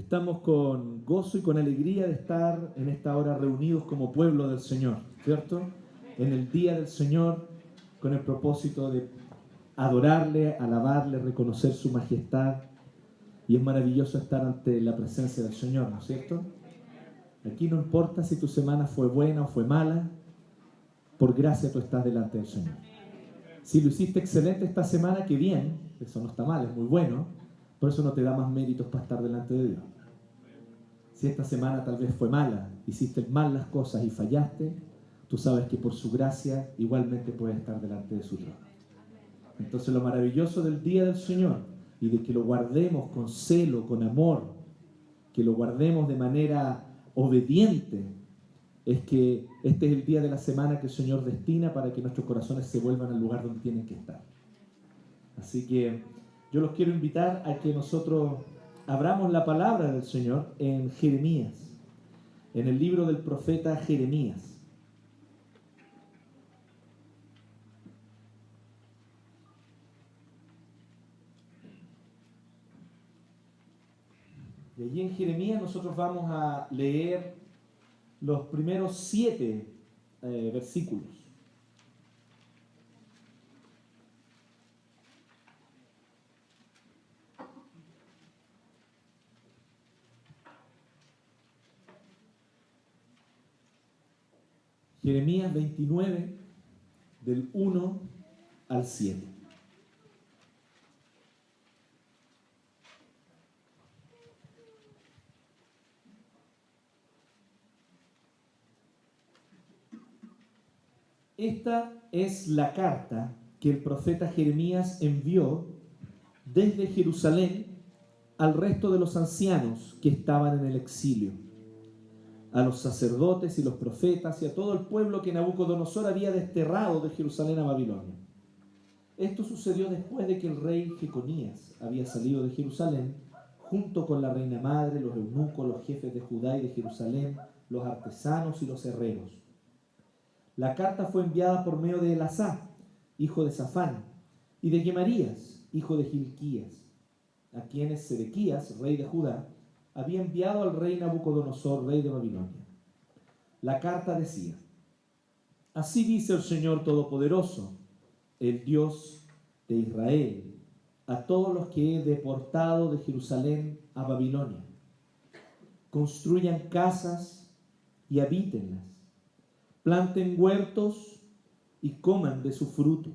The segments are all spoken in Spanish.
Estamos con gozo y con alegría de estar en esta hora reunidos como pueblo del Señor, ¿cierto? En el día del Señor, con el propósito de adorarle, alabarle, reconocer su majestad. Y es maravilloso estar ante la presencia del Señor, ¿no es cierto? Aquí no importa si tu semana fue buena o fue mala, por gracia tú estás delante del Señor. Si lo hiciste excelente esta semana, qué bien, eso no está mal, es muy bueno, por eso no te da más méritos para estar delante de Dios. Si esta semana tal vez fue mala, hiciste mal las cosas y fallaste, tú sabes que por su gracia igualmente puedes estar delante de su trono. Entonces lo maravilloso del día del Señor y de que lo guardemos con celo, con amor, que lo guardemos de manera obediente, es que este es el día de la semana que el Señor destina para que nuestros corazones se vuelvan al lugar donde tienen que estar. Así que yo los quiero invitar a que nosotros abramos la palabra del Señor en Jeremías, en el libro del profeta Jeremías. Y allí en Jeremías nosotros vamos a leer los primeros 7 versículos. Jeremías 29, del 1 al 7. Esta es la carta que el profeta Jeremías envió desde Jerusalén al resto de los ancianos que estaban en el exilio, a los sacerdotes y los profetas y a todo el pueblo que Nabucodonosor había desterrado de Jerusalén a Babilonia. Esto sucedió después de que el rey Jeconías había salido de Jerusalén junto con la reina madre, los eunucos, los jefes de Judá y de Jerusalén, los artesanos y los herreros. La carta fue enviada por medio de Elasá, hijo de Safán, y de Gemarías, hijo de Hilquías, a quienes Sedequías, rey de Judá, había enviado al rey Nabucodonosor, rey de Babilonia. La carta decía: así dice el Señor Todopoderoso, el Dios de Israel, a todos los que he deportado de Jerusalén a Babilonia: construyan casas y habítenlas, planten huertos y coman de su fruto,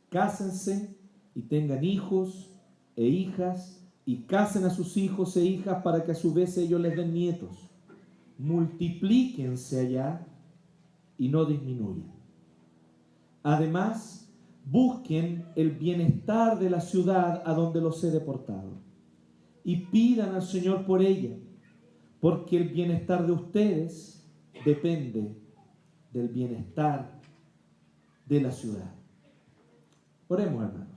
cásense y tengan hijos e hijas, y casen a sus hijos e hijas para que a su vez ellos les den nietos. Multiplíquense allá y no disminuyan. Además, busquen el bienestar de la ciudad a donde los he deportado y pidan al Señor por ella, porque el bienestar de ustedes depende del bienestar de la ciudad. Oremos, hermanos.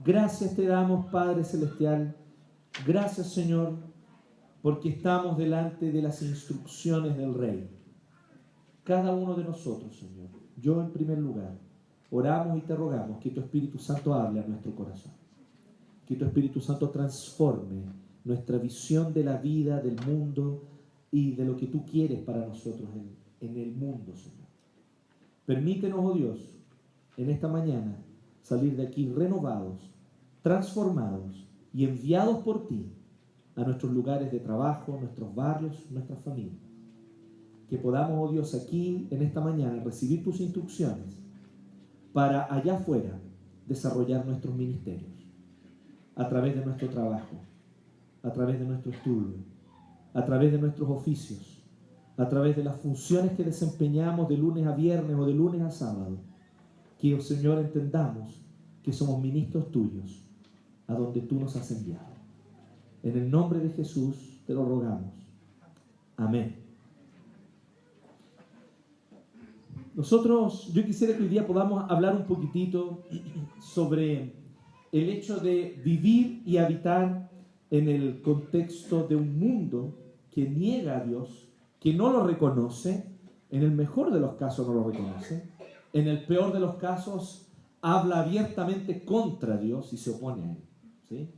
Gracias te damos, Padre Celestial. Gracias, Señor, porque estamos delante de las instrucciones del Rey. Cada uno de nosotros, Señor, yo en primer lugar, oramos y te rogamos que tu Espíritu Santo hable a nuestro corazón. Que tu Espíritu Santo transforme nuestra visión de la vida, del mundo y de lo que tú quieres para nosotros en el mundo, Señor. Permítenos, oh Dios, en esta mañana salir de aquí renovados, transformados y enviados por ti a nuestros lugares de trabajo, nuestros barrios, nuestras familias. Que podamos, oh Dios, aquí en esta mañana recibir tus instrucciones para allá afuera desarrollar nuestros ministerios a través de nuestro trabajo, a través de nuestro estudio, a través de nuestros oficios, a través de las funciones que desempeñamos de lunes a viernes o de lunes a sábado. Que, oh Señor, entendamos que somos ministros tuyos a donde tú nos has enviado. En el nombre de Jesús te lo rogamos. Amén. Yo quisiera que hoy día podamos hablar un poquitito sobre el hecho de vivir y habitar en el contexto de un mundo que niega a Dios, que no lo reconoce, en el mejor de los casos no lo reconoce, en el peor de los casos habla abiertamente contra Dios y se opone a Él, ¿sí?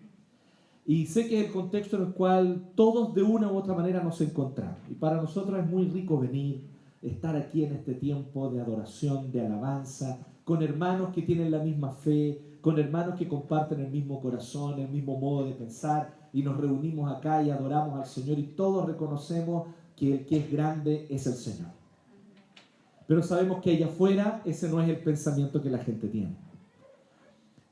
Y sé que es el contexto en el cual todos de una u otra manera nos encontramos. Y para nosotros es muy rico venir, estar aquí en este tiempo de adoración, de alabanza, con hermanos que tienen la misma fe, con hermanos que comparten el mismo corazón, el mismo modo de pensar, y nos reunimos acá y adoramos al Señor y todos reconocemos que el que es grande es el Señor. Pero sabemos que allá afuera ese no es el pensamiento que la gente tiene.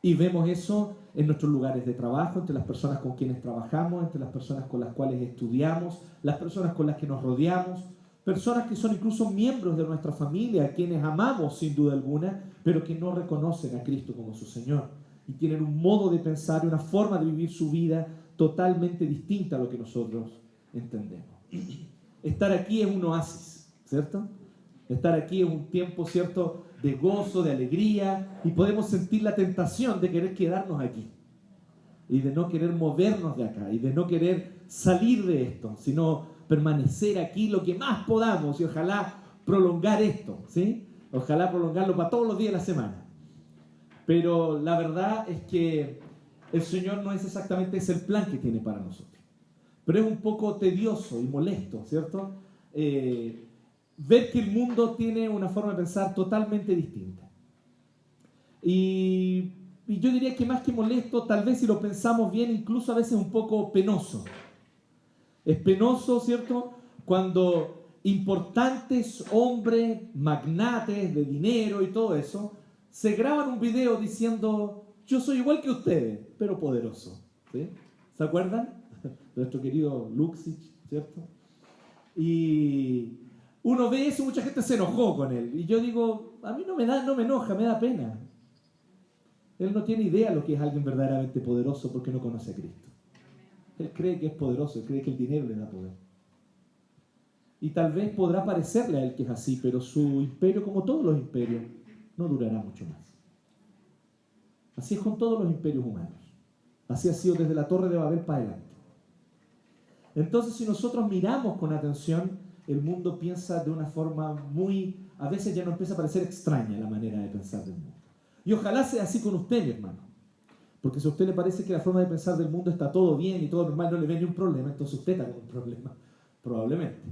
Y vemos eso en nuestros lugares de trabajo, entre las personas con quienes trabajamos, entre las personas con las cuales estudiamos, las personas con las que nos rodeamos, personas que son incluso miembros de nuestra familia, a quienes amamos sin duda alguna, pero que no reconocen a Cristo como su Señor. Y tienen un modo de pensar y una forma de vivir su vida totalmente distinta a lo que nosotros entendemos. Estar aquí es un oasis, ¿cierto? Estar aquí es un tiempo, ¿cierto?, de gozo, de alegría, y podemos sentir la tentación de querer quedarnos aquí y de no querer movernos de acá y de no querer salir de esto, sino permanecer aquí lo que más podamos y ojalá prolongar esto, ¿sí? Ojalá prolongarlo para todos los días de la semana. Pero la verdad es que el Señor no es exactamente ese el plan que tiene para nosotros. Pero es un poco tedioso y molesto, ¿cierto? Ver que el mundo tiene una forma de pensar totalmente distinta. Y yo diría que más que molesto, tal vez si lo pensamos bien, incluso a veces un poco penoso. Es penoso, ¿cierto?, cuando importantes hombres, magnates de dinero y todo eso, se graban un video diciendo, yo soy igual que ustedes, pero poderoso. ¿Sí? ¿Se acuerdan? Nuestro querido Luxich, ¿cierto? Y uno ve eso, mucha gente se enojó con él. Y yo digo, a mí no me enoja, me da pena. Él no tiene idea de lo que es alguien verdaderamente poderoso porque no conoce a Cristo. Él cree que es poderoso, él cree que el dinero le da poder. Y tal vez podrá parecerle a él que es así, pero su imperio, como todos los imperios, no durará mucho más. Así es con todos los imperios humanos. Así ha sido desde la Torre de Babel para adelante. Entonces, si nosotros miramos con atención, el mundo piensa de una forma a veces ya nos empieza a parecer extraña la manera de pensar del mundo. Y ojalá sea así con usted, mi hermano. Porque si a usted le parece que la forma de pensar del mundo está todo bien y todo normal, no le ve ni un problema, entonces usted está con un problema, probablemente.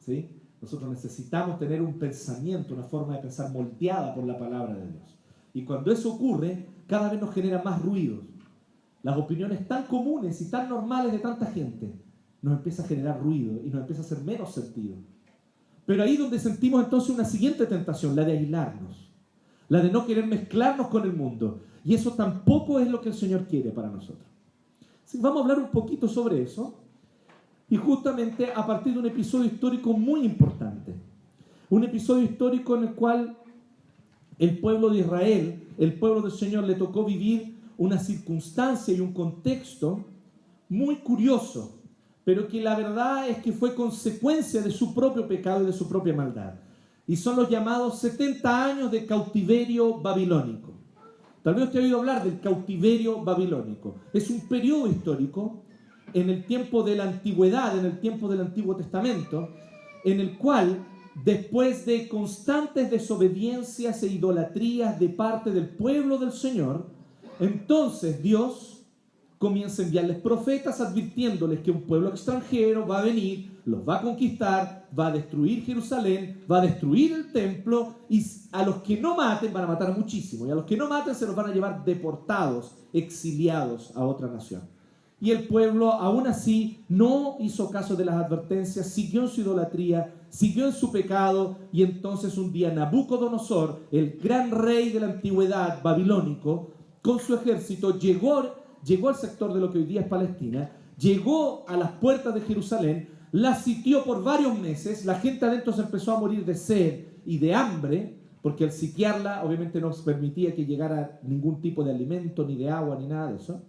¿Sí? Nosotros necesitamos tener un pensamiento, una forma de pensar moldeada por la palabra de Dios. Y cuando eso ocurre, cada vez nos genera más ruidos. Las opiniones tan comunes y tan normales de tanta gente nos empieza a generar ruido y nos empieza a hacer menos sentido. Pero ahí donde sentimos entonces una siguiente tentación, la de aislarnos, la de no querer mezclarnos con el mundo. Y eso tampoco es lo que el Señor quiere para nosotros. Sí, vamos a hablar un poquito sobre eso, y justamente a partir de un episodio histórico muy importante. Un episodio histórico en el cual el pueblo de Israel, el pueblo del Señor, le tocó vivir una circunstancia y un contexto muy curioso, pero que la verdad es que fue consecuencia de su propio pecado y de su propia maldad. Y son los llamados 70 años de cautiverio babilónico. Tal vez usted ha oído hablar del cautiverio babilónico. Es un periodo histórico en el tiempo de la antigüedad, en el tiempo del Antiguo Testamento, en el cual, después de constantes desobediencias e idolatrías de parte del pueblo del Señor, entonces Dios comienza a enviarles profetas advirtiéndoles que un pueblo extranjero va a venir, los va a conquistar, va a destruir Jerusalén, va a destruir el templo, y a los que no maten van a matar muchísimo, y a los que no maten se los van a llevar deportados, exiliados a otra nación. Y el pueblo aún así no hizo caso de las advertencias, siguió en su idolatría, siguió en su pecado, y entonces un día Nabucodonosor, el gran rey de la antigüedad babilónico, con su ejército llegó al sector de lo que hoy día es Palestina, llegó a las puertas de Jerusalén, la sitió por varios meses, la gente adentro se empezó a morir de sed y de hambre, porque al sitiarla obviamente no se permitía que llegara ningún tipo de alimento, ni de agua, ni nada de eso.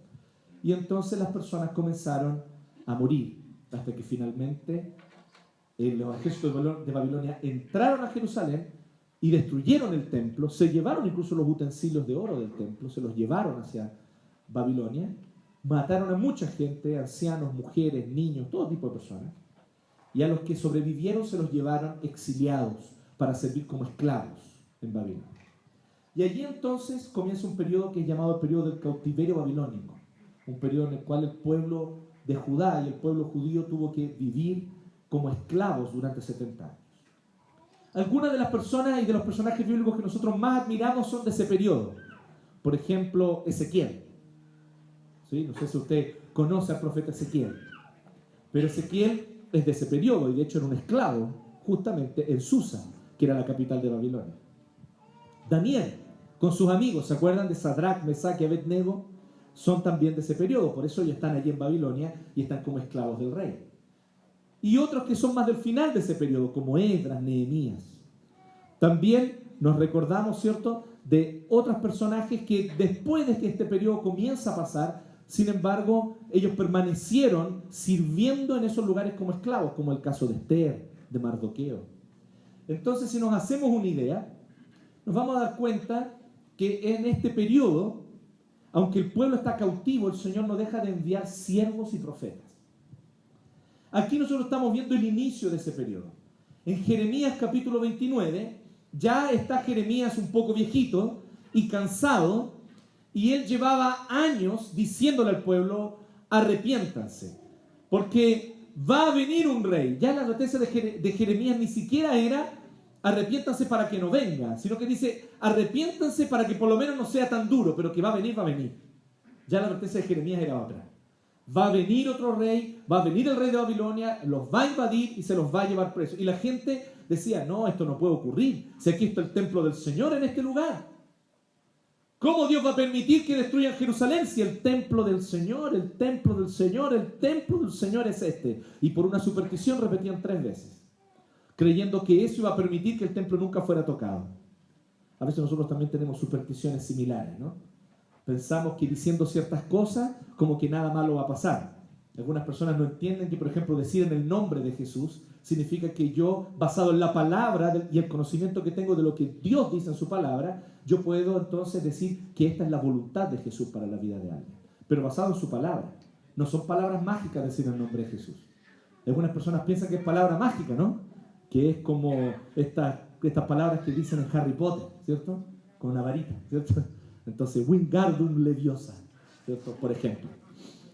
Y entonces las personas comenzaron a morir, hasta que finalmente los ejércitos de Babilonia entraron a Jerusalén y destruyeron el templo, se llevaron incluso los utensilios de oro del templo, se los llevaron hacia Babilonia, mataron a mucha gente, ancianos, mujeres, niños, todo tipo de personas, y a los que sobrevivieron se los llevaron exiliados para servir como esclavos en Babilonia. Y allí entonces comienza un periodo que es llamado el periodo del cautiverio babilónico, un periodo en el cual el pueblo de Judá y el pueblo judío tuvo que vivir como esclavos durante 70 años. Algunas de las personas y de los personajes bíblicos que nosotros más admiramos son de ese periodo. Por ejemplo, Ezequiel. ¿Sí? No sé si usted conoce al profeta Ezequiel, pero Ezequiel es de ese periodo y de hecho era un esclavo justamente en Susa, que era la capital de Babilonia. Daniel, con sus amigos, ¿se acuerdan de Sadrach, Mesach y Abednego? Son también de ese periodo, por eso ellos están allí en Babilonia y están como esclavos del rey. Y otros que son más del final de ese periodo, como Esdras, Nehemías. También nos recordamos, ¿cierto?, de otros personajes que después de que este periodo comienza a pasar, sin embargo, ellos permanecieron sirviendo en esos lugares como esclavos, como el caso de Esther, de Mardoqueo. Entonces, si nos hacemos una idea, nos vamos a dar cuenta que en este periodo, aunque el pueblo está cautivo, el Señor no deja de enviar siervos y profetas. Aquí nosotros estamos viendo el inicio de ese periodo. En Jeremías capítulo 29, ya está Jeremías un poco viejito y cansado, y él llevaba años diciéndole al pueblo, arrepiéntanse, porque va a venir un rey. Ya la advertencia de Jeremías ni siquiera era, arrepiéntanse para que no venga, sino que dice, arrepiéntanse para que por lo menos no sea tan duro, pero que va a venir, va a venir. Ya la advertencia de Jeremías era otra. Va a venir otro rey, va a venir el rey de Babilonia, los va a invadir y se los va a llevar presos. Y la gente decía, no, esto no puede ocurrir, si aquí está el templo del Señor en este lugar. ¿Cómo Dios va a permitir que destruyan Jerusalén si el templo del Señor, el templo del Señor, el templo del Señor es este? Y por una superstición repetían 3 veces, creyendo que eso iba a permitir que el templo nunca fuera tocado. A veces nosotros también tenemos supersticiones similares, ¿no? Pensamos que diciendo ciertas cosas, como que nada malo va a pasar. Algunas personas no entienden que, por ejemplo, decir en el nombre de Jesús significa que yo, basado en la palabra y el conocimiento que tengo de lo que Dios dice en su palabra, yo puedo entonces decir que esta es la voluntad de Jesús para la vida de alguien. Pero basado en su palabra. No son palabras mágicas decir el nombre de Jesús. Algunas personas piensan que es palabra mágica, ¿no? Que es como estas palabras que dicen en Harry Potter, ¿cierto? Con una varita, ¿cierto? Entonces, Wingardium Leviosa, ¿cierto? Por ejemplo.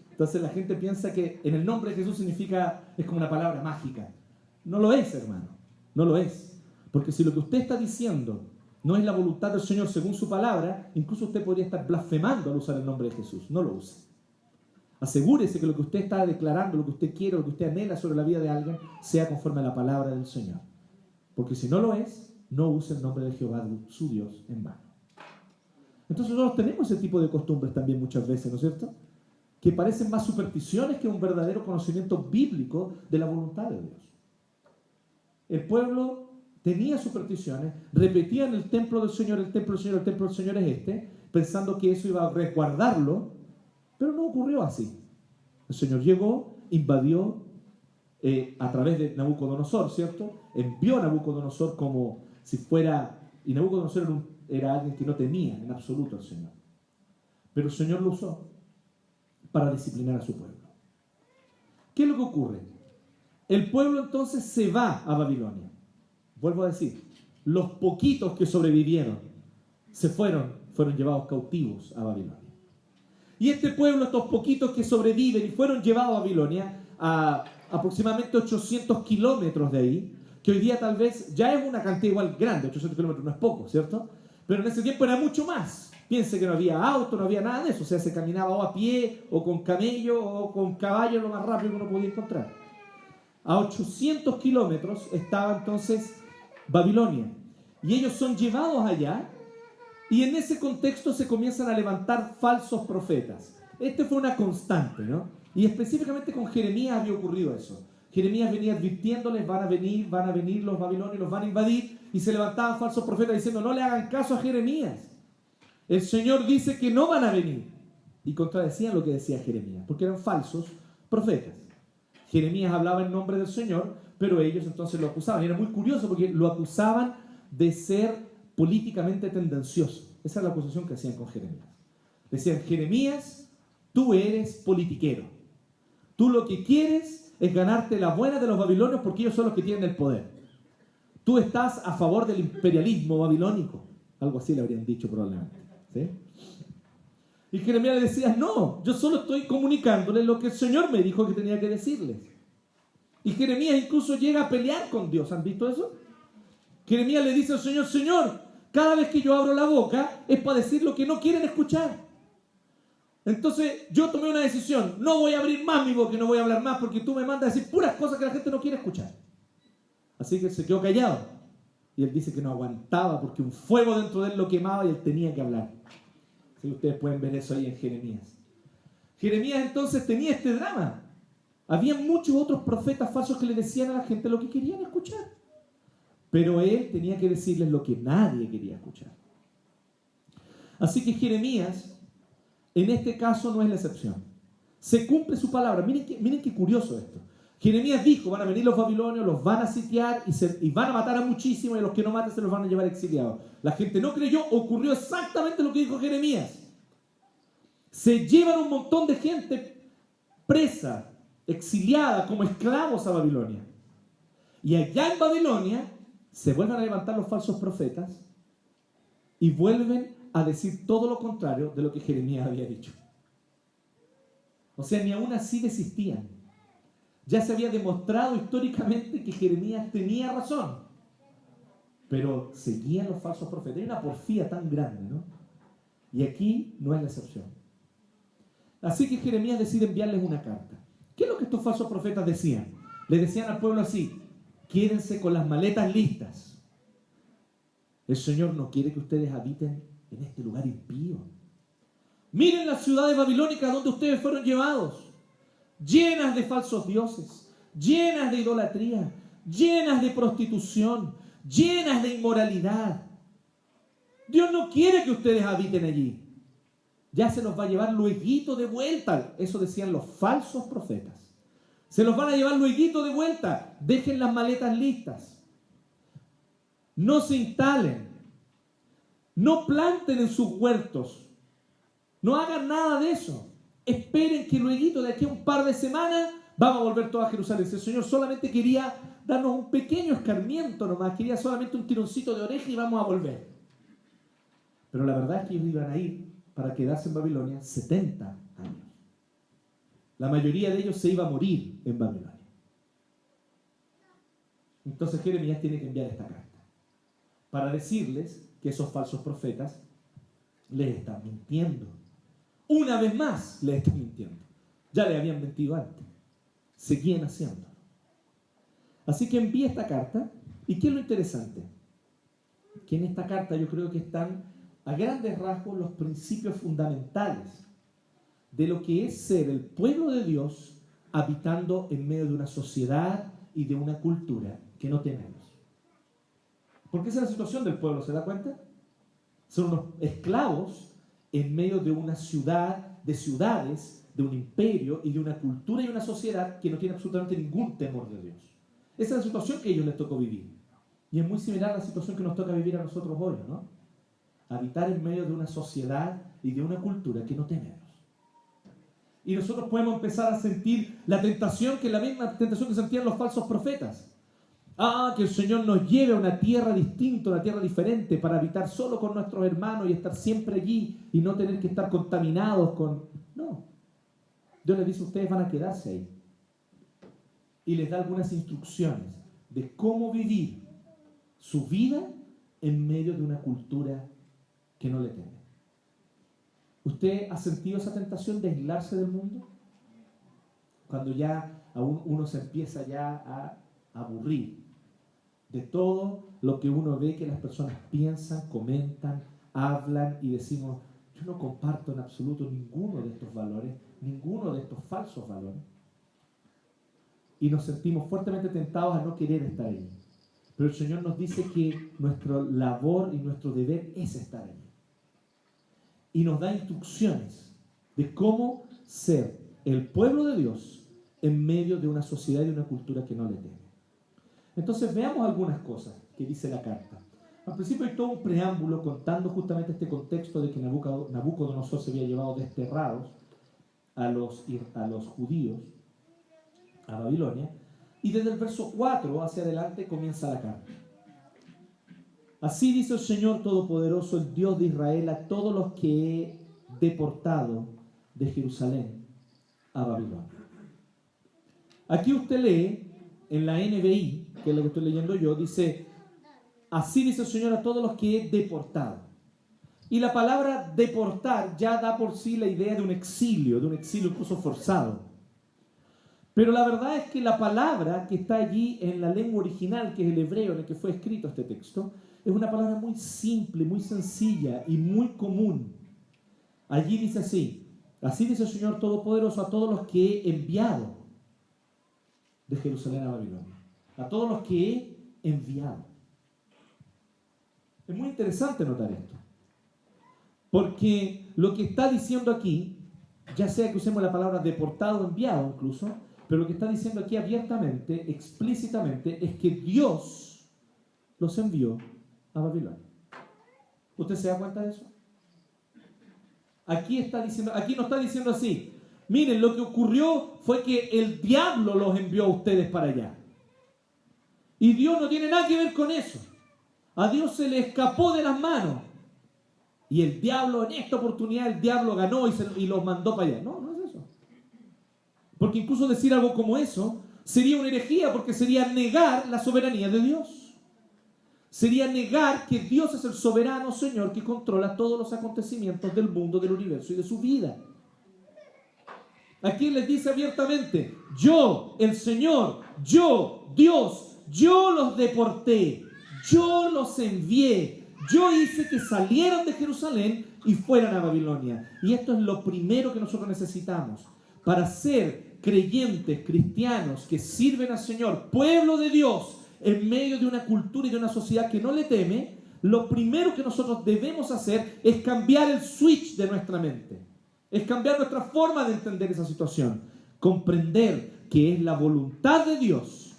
Entonces la gente piensa que en el nombre de Jesús es como una palabra mágica. No lo es, hermano. No lo es. Porque si lo que usted está diciendo no es la voluntad del Señor según su palabra, incluso usted podría estar blasfemando al usar el nombre de Jesús. No lo use. Asegúrese que lo que usted está declarando, lo que usted quiere, lo que usted anhela sobre la vida de alguien, sea conforme a la palabra del Señor. Porque si no lo es, no use el nombre de Jehová, su Dios, en vano. Entonces nosotros tenemos ese tipo de costumbres también muchas veces, ¿no es cierto? Que parecen más supersticiones que un verdadero conocimiento bíblico de la voluntad de Dios. El pueblo tenía supersticiones, repetían el templo del Señor, el templo del Señor, el templo del Señor es este, pensando que eso iba a resguardarlo, pero no ocurrió así. El Señor llegó, invadió a través de Nabucodonosor, ¿cierto? Envió a Nabucodonosor como si fuera, y Nabucodonosor era alguien que no temía en absoluto al Señor. Pero el Señor lo usó para disciplinar a su pueblo. ¿Qué es lo que ocurre? El pueblo entonces se va a Babilonia. Vuelvo a decir, los poquitos que sobrevivieron fueron llevados cautivos a Babilonia. Y este pueblo, estos poquitos que sobreviven y fueron llevados a Babilonia, a aproximadamente 800 kilómetros de ahí, que hoy día tal vez ya es una cantidad igual grande, 800 kilómetros no es poco, ¿cierto? Pero en ese tiempo era mucho más. Piense que no había auto, no había nada de eso, o sea, se caminaba o a pie, o con camello, o con caballo, lo más rápido que uno podía encontrar. A 800 kilómetros estaba entonces Babilonia, y ellos son llevados allá, y en ese contexto se comienzan a levantar falsos profetas. Este fue una constante, ¿no? Y específicamente con Jeremías había ocurrido eso. Jeremías venía advirtiéndoles, van a venir los babilonios, los van a invadir, y se levantaban falsos profetas diciendo, no le hagan caso a Jeremías. El Señor dice que no van a venir. Y contradecían lo que decía Jeremías, porque eran falsos profetas. Jeremías hablaba en nombre del Señor, pero ellos entonces lo acusaban. Y era muy curioso porque lo acusaban de ser políticamente tendencioso. Esa es la acusación que hacían con Jeremías. Decían, Jeremías, tú eres politiquero. Tú lo que quieres es ganarte la buena de los babilonios porque ellos son los que tienen el poder. Tú estás a favor del imperialismo babilónico. Algo así le habrían dicho probablemente. ¿Sí? Y Jeremías le decía, no, yo solo estoy comunicándoles lo que el Señor me dijo que tenía que decirles. Y Jeremías incluso llega a pelear con Dios. ¿Han visto eso? Jeremías le dice al Señor, Señor, cada vez que yo abro la boca es para decir lo que no quieren escuchar. Entonces yo tomé una decisión, no voy a abrir más mi boca y no voy a hablar más porque tú me mandas a decir puras cosas que la gente no quiere escuchar. Así que se quedó callado. Y él dice que no aguantaba porque un fuego dentro de él lo quemaba y él tenía que hablar. Así que ustedes pueden ver eso ahí en Jeremías. Jeremías entonces tenía este drama. Había muchos otros profetas falsos que le decían a la gente lo que querían escuchar. Pero él tenía que decirles lo que nadie quería escuchar. Así que Jeremías, en este caso, no es la excepción. Se cumple su palabra. Miren qué curioso esto. Jeremías dijo, van a venir los babilonios, los van a sitiar y van a matar a muchísimos y a los que no maten se los van a llevar exiliados. La gente no creyó, ocurrió exactamente lo que dijo Jeremías. Se llevan un montón de gente presa, exiliada, como esclavos a Babilonia. Y allá en Babilonia se vuelven a levantar los falsos profetas y vuelven a decir todo lo contrario de lo que Jeremías había dicho. O sea, ni aún así desistían. Ya se había demostrado históricamente que Jeremías tenía razón. Pero seguían los falsos profetas. Hay una porfía tan grande, ¿no? Y aquí no es la excepción. Así que Jeremías decide enviarles una carta. ¿Qué es lo que estos falsos profetas decían? Le decían al pueblo así: quédense con las maletas listas. El Señor no quiere que ustedes habiten en este lugar impío. Miren las ciudades babilónicas donde ustedes fueron llevados, llenas de falsos dioses, llenas de idolatría, llenas de prostitución, llenas de inmoralidad. Dios no quiere que ustedes habiten allí. Ya se los va a llevar lueguito de vuelta. Eso decían los falsos profetas. Se los van a llevar lueguito de vuelta. Dejen las maletas listas. No se instalen. No planten en sus huertos. No hagan nada de eso. Esperen que lueguito, de aquí a un par de semanas, vamos a volver todos a Jerusalén. El Señor solamente quería darnos un pequeño escarmiento nomás. Quería solamente un tironcito de oreja y vamos a volver. Pero la verdad es que ellos iban a ir para quedarse en Babilonia 70 años. La mayoría de ellos se iba a morir en Babilonia. Entonces Jeremías tiene que enviar esta carta para decirles que esos falsos profetas les están mintiendo. Una vez más les están mintiendo. Ya les habían mentido antes. Seguían haciéndolo. Así que envía esta carta. ¿Y qué es lo interesante? Que en esta carta yo creo que están a grandes rasgos los principios fundamentales de lo que es ser el pueblo de Dios habitando en medio de una sociedad y de una cultura que no tenemos. Porque esa es la situación del pueblo, ¿se da cuenta? Son unos esclavos en medio de una ciudad, de ciudades, de un imperio y de una cultura y una sociedad que no tiene absolutamente ningún temor de Dios. Esa es la situación que a ellos les tocó vivir. Y es muy similar a la situación que nos toca vivir a nosotros hoy, ¿no? Habitar en medio de una sociedad y de una cultura que no tenemos. Y nosotros podemos empezar a sentir la tentación, que es la misma tentación que sentían los falsos profetas. Que el Señor nos lleve a una tierra distinta, una tierra diferente, para habitar solo con nuestros hermanos y estar siempre allí y no tener que estar contaminados con... No. Dios les dice, ustedes van a quedarse ahí. Y les da algunas instrucciones de cómo vivir su vida en medio de una cultura que no le teme. ¿Usted ha sentido esa tentación de aislarse del mundo? Cuando ya uno se empieza ya a aburrir de todo lo que uno ve que las personas piensan, comentan, hablan y decimos, yo no comparto en absoluto ninguno de estos valores, ninguno de estos falsos valores. Y nos sentimos fuertemente tentados a no querer estar allí. Pero el Señor nos dice que nuestra labor y nuestro deber es estar allí. Y nos da instrucciones de cómo ser el pueblo de Dios en medio de una sociedad y una cultura que no le teme. Entonces veamos algunas cosas que dice la carta. Al principio hay todo un preámbulo contando justamente este contexto de que Nabucodonosor se había llevado desterrados a los judíos a Babilonia, y desde el verso 4 hacia adelante comienza la carta. Así dice el Señor Todopoderoso, el Dios de Israel, a todos los que he deportado de Jerusalén a Babilonia. Aquí usted lee en la NBI, que es lo que estoy leyendo yo, dice: así dice el Señor a todos los que he deportado. Y la palabra deportar ya da por sí la idea de un exilio incluso forzado. Pero la verdad es que la palabra que está allí en la lengua original, que es el hebreo en el que fue escrito este texto, es una palabra muy simple, muy sencilla y muy común. Allí dice así dice el Señor Todopoderoso a todos los que he enviado de Jerusalén a Babilonia. A todos los que he enviado. Es muy interesante notar esto. Porque lo que está diciendo aquí, ya sea que usemos la palabra deportado o enviado incluso, pero lo que está diciendo aquí abiertamente, explícitamente, es que Dios los envió a Babilonia. ¿Usted se da cuenta de eso? Aquí no está diciendo así: miren, lo que ocurrió fue que el diablo los envió a ustedes para allá. Y Dios no tiene nada que ver con eso. A Dios se le escapó de las manos. Y el diablo, en esta oportunidad, el diablo ganó y los mandó para allá. No, no es eso. Porque incluso decir algo como eso sería una herejía, porque sería negar la soberanía de Dios. Sería negar que Dios es el soberano Señor que controla todos los acontecimientos del mundo, del universo y de su vida. Aquí les dice abiertamente: yo, el Señor, yo, Dios, yo los deporté, yo los envié, yo hice que salieran de Jerusalén y fueran a Babilonia. Y esto es lo primero que nosotros necesitamos para ser creyentes, cristianos, que sirven al Señor, pueblo de Dios, en medio de una cultura y de una sociedad que no le teme. Lo primero que nosotros debemos hacer es cambiar el switch de nuestra mente. Es cambiar nuestra forma de entender esa situación. Comprender que es la voluntad de Dios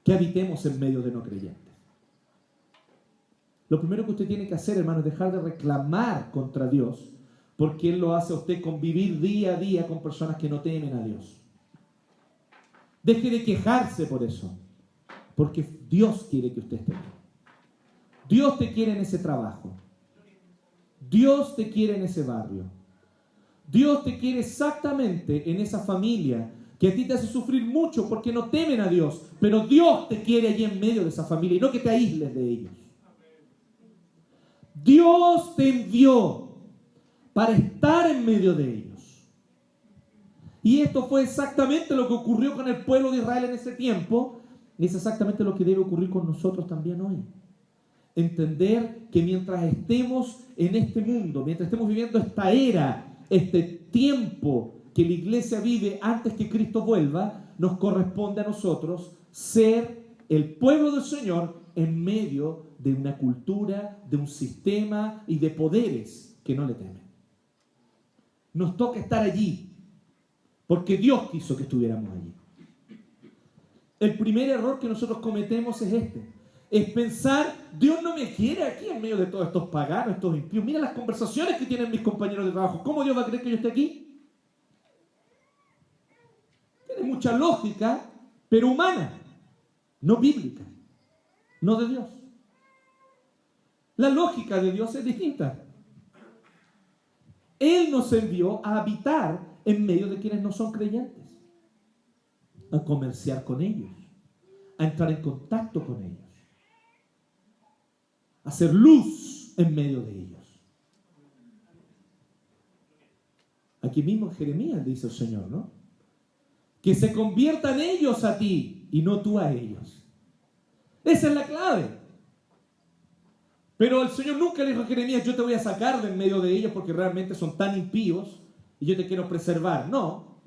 que habitemos en medio de no creyentes. Lo primero que usted tiene que hacer, hermano, es dejar de reclamar contra Dios, porque Él lo hace a usted convivir día a día con personas que no temen a Dios. Deje de quejarse por eso, porque Dios quiere que usted esté bien. Dios te quiere en ese trabajo. Dios te quiere en ese barrio. Dios te quiere exactamente en esa familia que a ti te hace sufrir mucho porque no temen a Dios, pero Dios te quiere allí en medio de esa familia y no que te aísles de ellos. Dios te envió para estar en medio de ellos. Y esto fue exactamente lo que ocurrió con el pueblo de Israel en ese tiempo, y es exactamente lo que debe ocurrir con nosotros también hoy. Entender que mientras estemos en este mundo, mientras estemos viviendo esta era, este tiempo que la iglesia vive antes que Cristo vuelva, nos corresponde a nosotros ser el pueblo del Señor en medio de una cultura, de un sistema y de poderes que no le temen. Nos toca estar allí, porque Dios quiso que estuviéramos allí. El primer error que nosotros cometemos es este: es pensar, Dios no me quiere aquí en medio de todos estos paganos, estos impíos. Mira las conversaciones que tienen mis compañeros de trabajo. ¿Cómo Dios va a creer que yo esté aquí? Tiene mucha lógica, pero humana, no bíblica, no de Dios. La lógica de Dios es distinta. Él nos envió a habitar en medio de quienes no son creyentes, a comerciar con ellos, a entrar en contacto con ellos, a hacer luz en medio de ellos. Aquí mismo en Jeremías dice el Señor, ¿no? Que se conviertan ellos a ti y no tú a ellos. Esa es la clave. Pero el Señor nunca le dijo a Jeremías: yo te voy a sacar de en medio de ellos porque realmente son tan impíos y yo te quiero preservar. No.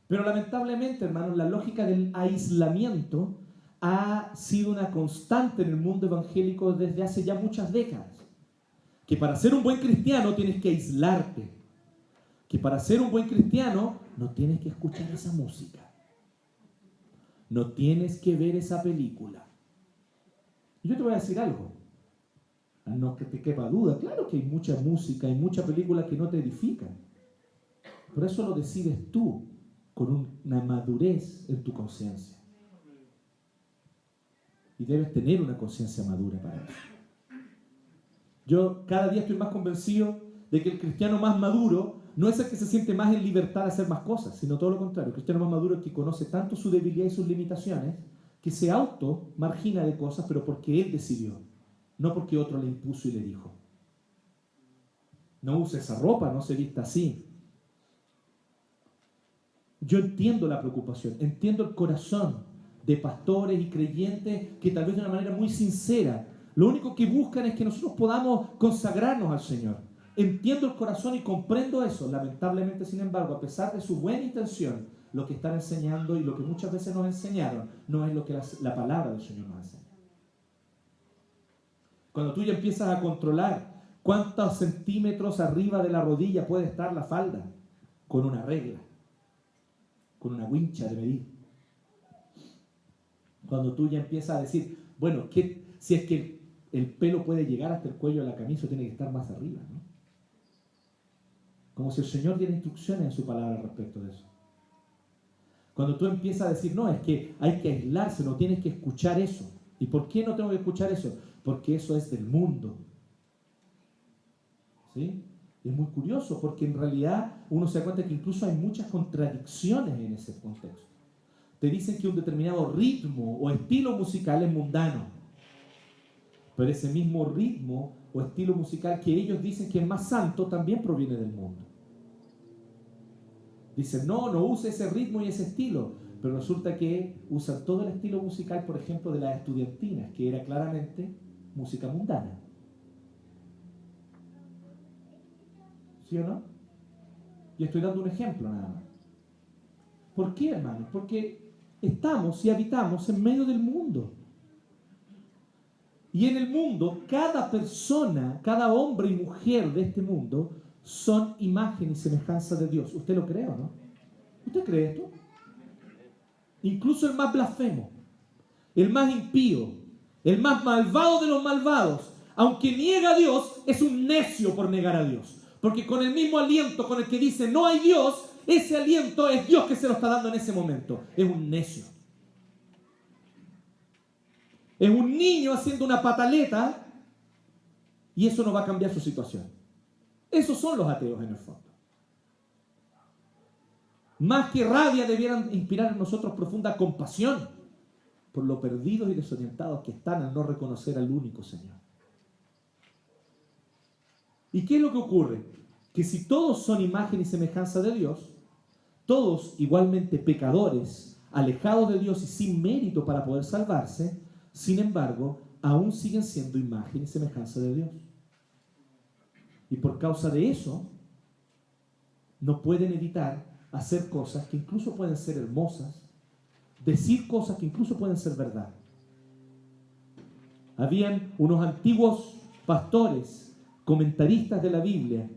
Pero lamentablemente, hermanos, la lógica del aislamiento ha sido una constante en el mundo evangélico desde hace ya muchas décadas. Que para ser un buen cristiano tienes que aislarte. Que para ser un buen cristiano no tienes que escuchar esa música. No tienes que ver esa película. Y yo te voy a decir algo. No que te quepa duda. Claro que hay mucha música, hay mucha película que no te edifican. Pero eso lo decides tú con una madurez en tu conciencia. Y debes tener una conciencia madura para eso. Yo cada día estoy más convencido de que el cristiano más maduro no es el que se siente más en libertad de hacer más cosas, sino todo lo contrario. El cristiano más maduro es el que conoce tanto su debilidad y sus limitaciones que se auto-margina de cosas, pero porque él decidió, no porque otro le impuso y le dijo. No use esa ropa, no se vista así. Yo entiendo la preocupación, entiendo el corazón de pastores y creyentes que tal vez de una manera muy sincera, lo único que buscan es que nosotros podamos consagrarnos al Señor. Entiendo el corazón y comprendo eso. Lamentablemente, sin embargo, a pesar de su buena intención, lo que están enseñando y lo que muchas veces nos enseñaron no es lo que la palabra del Señor nos enseña. Cuando tú ya empiezas a controlar cuántos centímetros arriba de la rodilla puede estar la falda, con una regla, con una wincha de medir. Cuando tú ya empiezas a decir, bueno, si es que el pelo puede llegar hasta el cuello de la camisa, tiene que estar más arriba, ¿no? Como si el Señor diera instrucciones en su palabra respecto de eso. Cuando tú empiezas a decir, no, es que hay que aislarse, no tienes que escuchar eso. ¿Y por qué no tengo que escuchar eso? Porque eso es del mundo. ¿Sí? Es muy curioso porque en realidad uno se da cuenta que incluso hay muchas contradicciones en ese contexto. Te dicen que un determinado ritmo o estilo musical es mundano, pero ese mismo ritmo o estilo musical que ellos dicen que es más santo también proviene del mundo. Dicen, no use ese ritmo y ese estilo, pero resulta que usan todo el estilo musical, por ejemplo, de las estudiantinas, que era claramente música mundana. ¿Sí o no? Y estoy dando un ejemplo nada más. ¿Por qué, hermanos? Porque estamos y habitamos en medio del mundo. Y en el mundo, cada persona, cada hombre y mujer de este mundo son imagen y semejanza de Dios. ¿Usted lo cree o no? ¿Usted cree esto? Incluso el más blasfemo, el más impío, el más malvado de los malvados, aunque niega a Dios, es un necio por negar a Dios. Porque con el mismo aliento con el que dice no hay Dios, ese aliento es Dios que se lo está dando en ese momento. Es un necio. Es un niño haciendo una pataleta y eso no va a cambiar su situación. Esos son los ateos en el fondo. Más que rabia debieran inspirar en nosotros profunda compasión por lo perdidos y desorientados que están al no reconocer al único Señor. ¿Y qué es lo que ocurre? Que si todos son imagen y semejanza de Dios, todos igualmente pecadores, alejados de Dios y sin mérito para poder salvarse, sin embargo, aún siguen siendo imagen y semejanza de Dios. Y por causa de eso, no pueden evitar hacer cosas que incluso pueden ser hermosas, decir cosas que incluso pueden ser verdad. Habían unos antiguos pastores, comentaristas de la Biblia,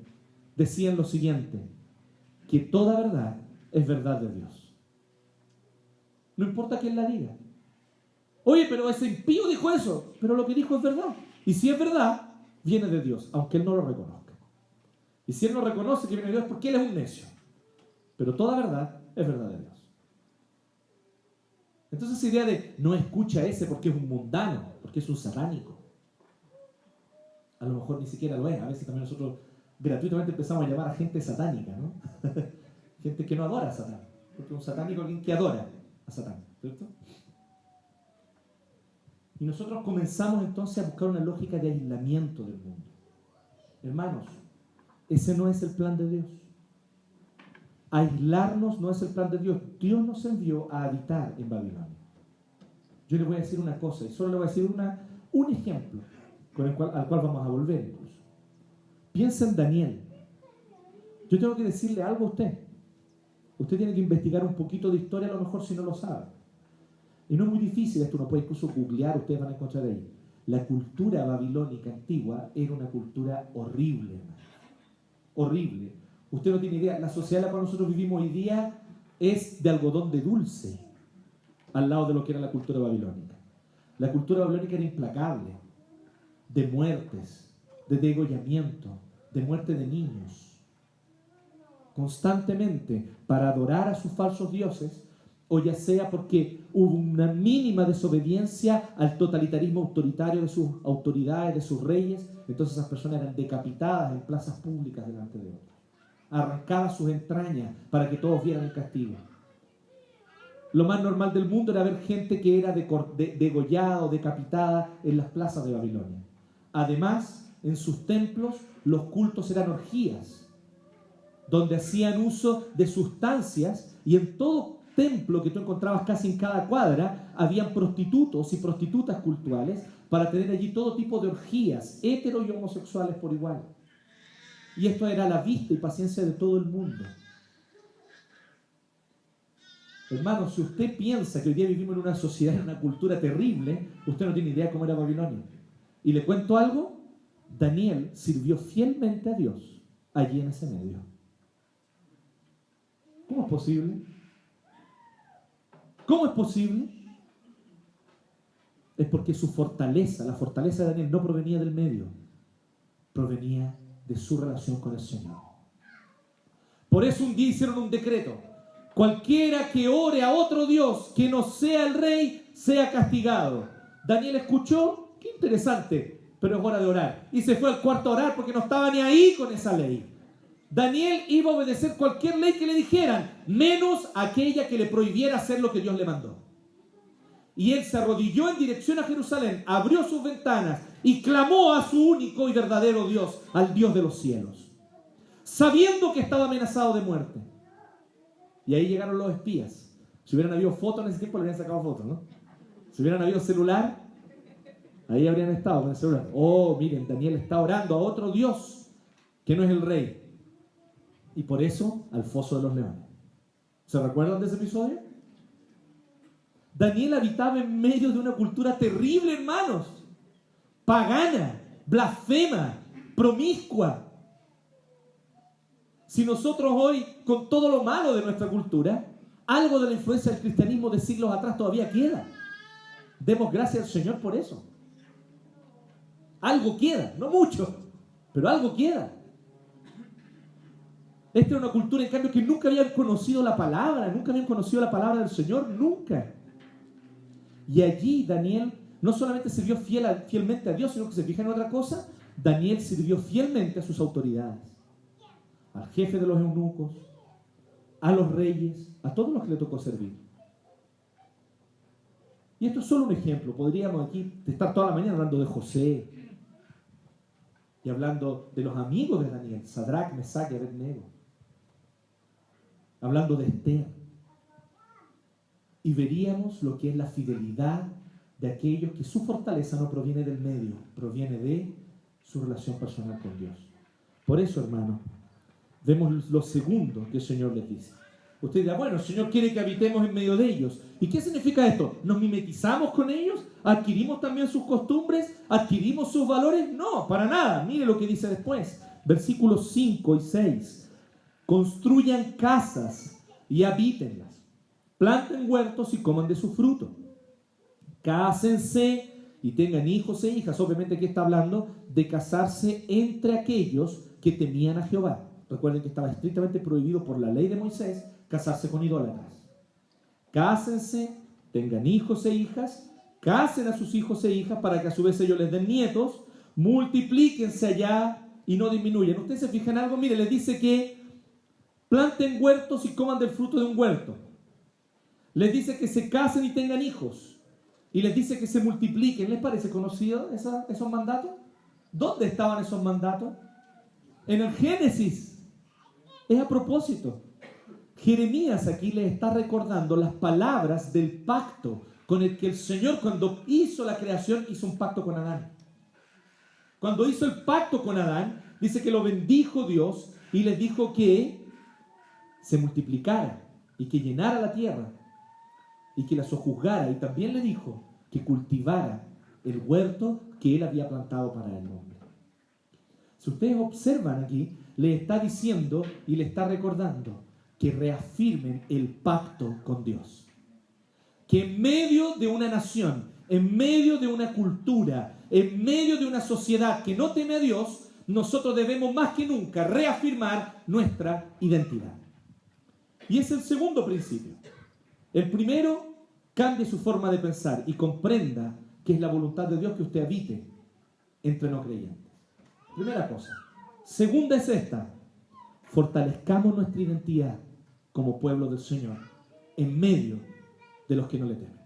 decían lo siguiente, que toda verdad es verdad de Dios. No importa quién la diga. Oye, pero ese impío dijo eso, pero lo que dijo es verdad. Y si es verdad, viene de Dios, aunque él no lo reconozca. Y si él no reconoce que viene de Dios, porque él es un necio. Pero toda verdad es verdad de Dios. Entonces esa idea de no escucha a ese porque es un mundano, porque es un satánico. A lo mejor ni siquiera lo es. A veces también nosotros gratuitamente empezamos a llamar a gente satánica, ¿no? Gente que no adora a Satán. Porque un satánico es alguien que adora a Satán, ¿cierto? Y nosotros comenzamos entonces a buscar una lógica de aislamiento del mundo. Hermanos, ese no es el plan de Dios. Aislarnos no es el plan de Dios. Dios nos envió a habitar en Babilonia. Yo les voy a decir una cosa, y solo les voy a decir un ejemplo al cual vamos a volver incluso. Piensa en Daniel. Yo tengo que decirle algo a usted. Usted tiene que investigar un poquito de historia, a lo mejor si no lo sabe. Y no es muy difícil, esto uno puede incluso googlear, ustedes van a encontrar ahí. La cultura babilónica antigua era una cultura horrible, hermano. Horrible. Usted no tiene idea, la sociedad en la cual nosotros vivimos hoy día es de algodón de dulce al lado de lo que era la cultura babilónica. La cultura babilónica era implacable, de muertes, de degollamiento, de muerte de niños. Constantemente, para adorar a sus falsos dioses, o ya sea porque hubo una mínima desobediencia al totalitarismo autoritario de sus autoridades, de sus reyes, entonces esas personas eran decapitadas en plazas públicas delante de otros, arrancadas sus entrañas para que todos vieran el castigo. Lo más normal del mundo era ver gente que era degollada o decapitada en las plazas de Babilonia. Además, en sus templos los cultos eran orgías, donde hacían uso de sustancias, y en todo templo que tú encontrabas casi en cada cuadra, habían prostitutos y prostitutas cultuales para tener allí todo tipo de orgías, hetero y homosexuales por igual. Y esto era a la vista y paciencia de todo el mundo. Hermano, si usted piensa que hoy día vivimos en una sociedad, en una cultura terrible, usted no tiene idea cómo era Babilonia. Y le cuento algo, Daniel sirvió fielmente a Dios allí en ese medio. ¿Cómo es posible? ¿Cómo es posible? Es porque su fortaleza, la fortaleza de Daniel, no provenía del medio, provenía de su relación con el Señor. Por eso un día hicieron un decreto: cualquiera que ore a otro Dios que no sea el rey, sea castigado. Daniel escuchó, qué interesante, pero es hora de orar. Y se fue al cuarto a orar porque no estaba ni ahí con esa ley. Daniel iba a obedecer cualquier ley que le dijeran, menos aquella que le prohibiera hacer lo que Dios le mandó. Y él se arrodilló en dirección a Jerusalén, abrió sus ventanas y clamó a su único y verdadero Dios, al Dios de los cielos, sabiendo que estaba amenazado de muerte. Y ahí llegaron los espías. Si hubieran habido fotos en ese tiempo, le habrían sacado fotos, ¿no? Si hubieran habido celular, ahí habrían estado con el celular. Oh, miren, Daniel está orando a otro Dios que no es el rey. Y por eso, al foso de los leones. ¿Se recuerdan de ese episodio? Daniel habitaba en medio de una cultura terrible, hermanos. Pagana, blasfema, promiscua. Si nosotros hoy, con todo lo malo de nuestra cultura, algo de la influencia del cristianismo de siglos atrás todavía queda. Demos gracias al Señor por eso. Algo queda, no mucho, pero algo queda. Esta es una cultura, en cambio, que nunca habían conocido la palabra, nunca habían conocido la palabra del Señor, nunca. Y allí Daniel no solamente sirvió fielmente a Dios, sino que se fija en otra cosa, Daniel sirvió fielmente a sus autoridades, al jefe de los eunucos, a los reyes, a todos los que le tocó servir. Y esto es solo un ejemplo. Podríamos aquí estar toda la mañana hablando de José y hablando de los amigos de Daniel, Sadrach, Mesach y Abednego, hablando de Esther. Y veríamos lo que es la fidelidad de aquellos que su fortaleza no proviene del medio, proviene de su relación personal con Dios. Por eso, hermano, vemos lo segundo que el Señor les dice. Usted dirá, bueno, el Señor quiere que habitemos en medio de ellos. ¿Y qué significa esto? ¿Nos mimetizamos con ellos? ¿Adquirimos también sus costumbres? ¿Adquirimos sus valores? No, para nada. Mire lo que dice después. Versículos 5 y 6. Construyan casas y habítenlas. Planten huertos y coman de su fruto. Cásense y tengan hijos e hijas. Obviamente aquí está hablando de casarse entre aquellos que temían a Jehová. Recuerden que estaba estrictamente prohibido por la ley de Moisés casarse con idólatras. Cásense, tengan hijos e hijas, casen a sus hijos e hijas para que a su vez ellos les den nietos, multiplíquense allá y no disminuyan. Ustedes se fijan en algo, mire, les dice que planten huertos y coman del fruto de un huerto. Les dice que se casen y tengan hijos. Y les dice que se multipliquen. ¿Les parece conocido esos mandatos? ¿Dónde estaban esos mandatos? En el Génesis. Es a propósito. Jeremías aquí les está recordando las palabras del pacto con el que el Señor, cuando hizo la creación, hizo un pacto con Adán. Cuando hizo el pacto con Adán, dice que lo bendijo Dios y les dijo que se multiplicara y que llenara la tierra y que la sojuzgara, y también le dijo que cultivara el huerto que él había plantado para el hombre. Si ustedes observan aquí, le está diciendo y le está recordando que reafirmen el pacto con Dios. Que en medio de una nación, en medio de una cultura, en medio de una sociedad que no teme a Dios, nosotros debemos más que nunca reafirmar nuestra identidad. Y es el segundo principio. El primero, cambie su forma de pensar y comprenda que es la voluntad de Dios que usted habite entre no creyentes. Primera cosa. Segunda es esta: fortalezcamos nuestra identidad como pueblo del Señor en medio de los que no le temen.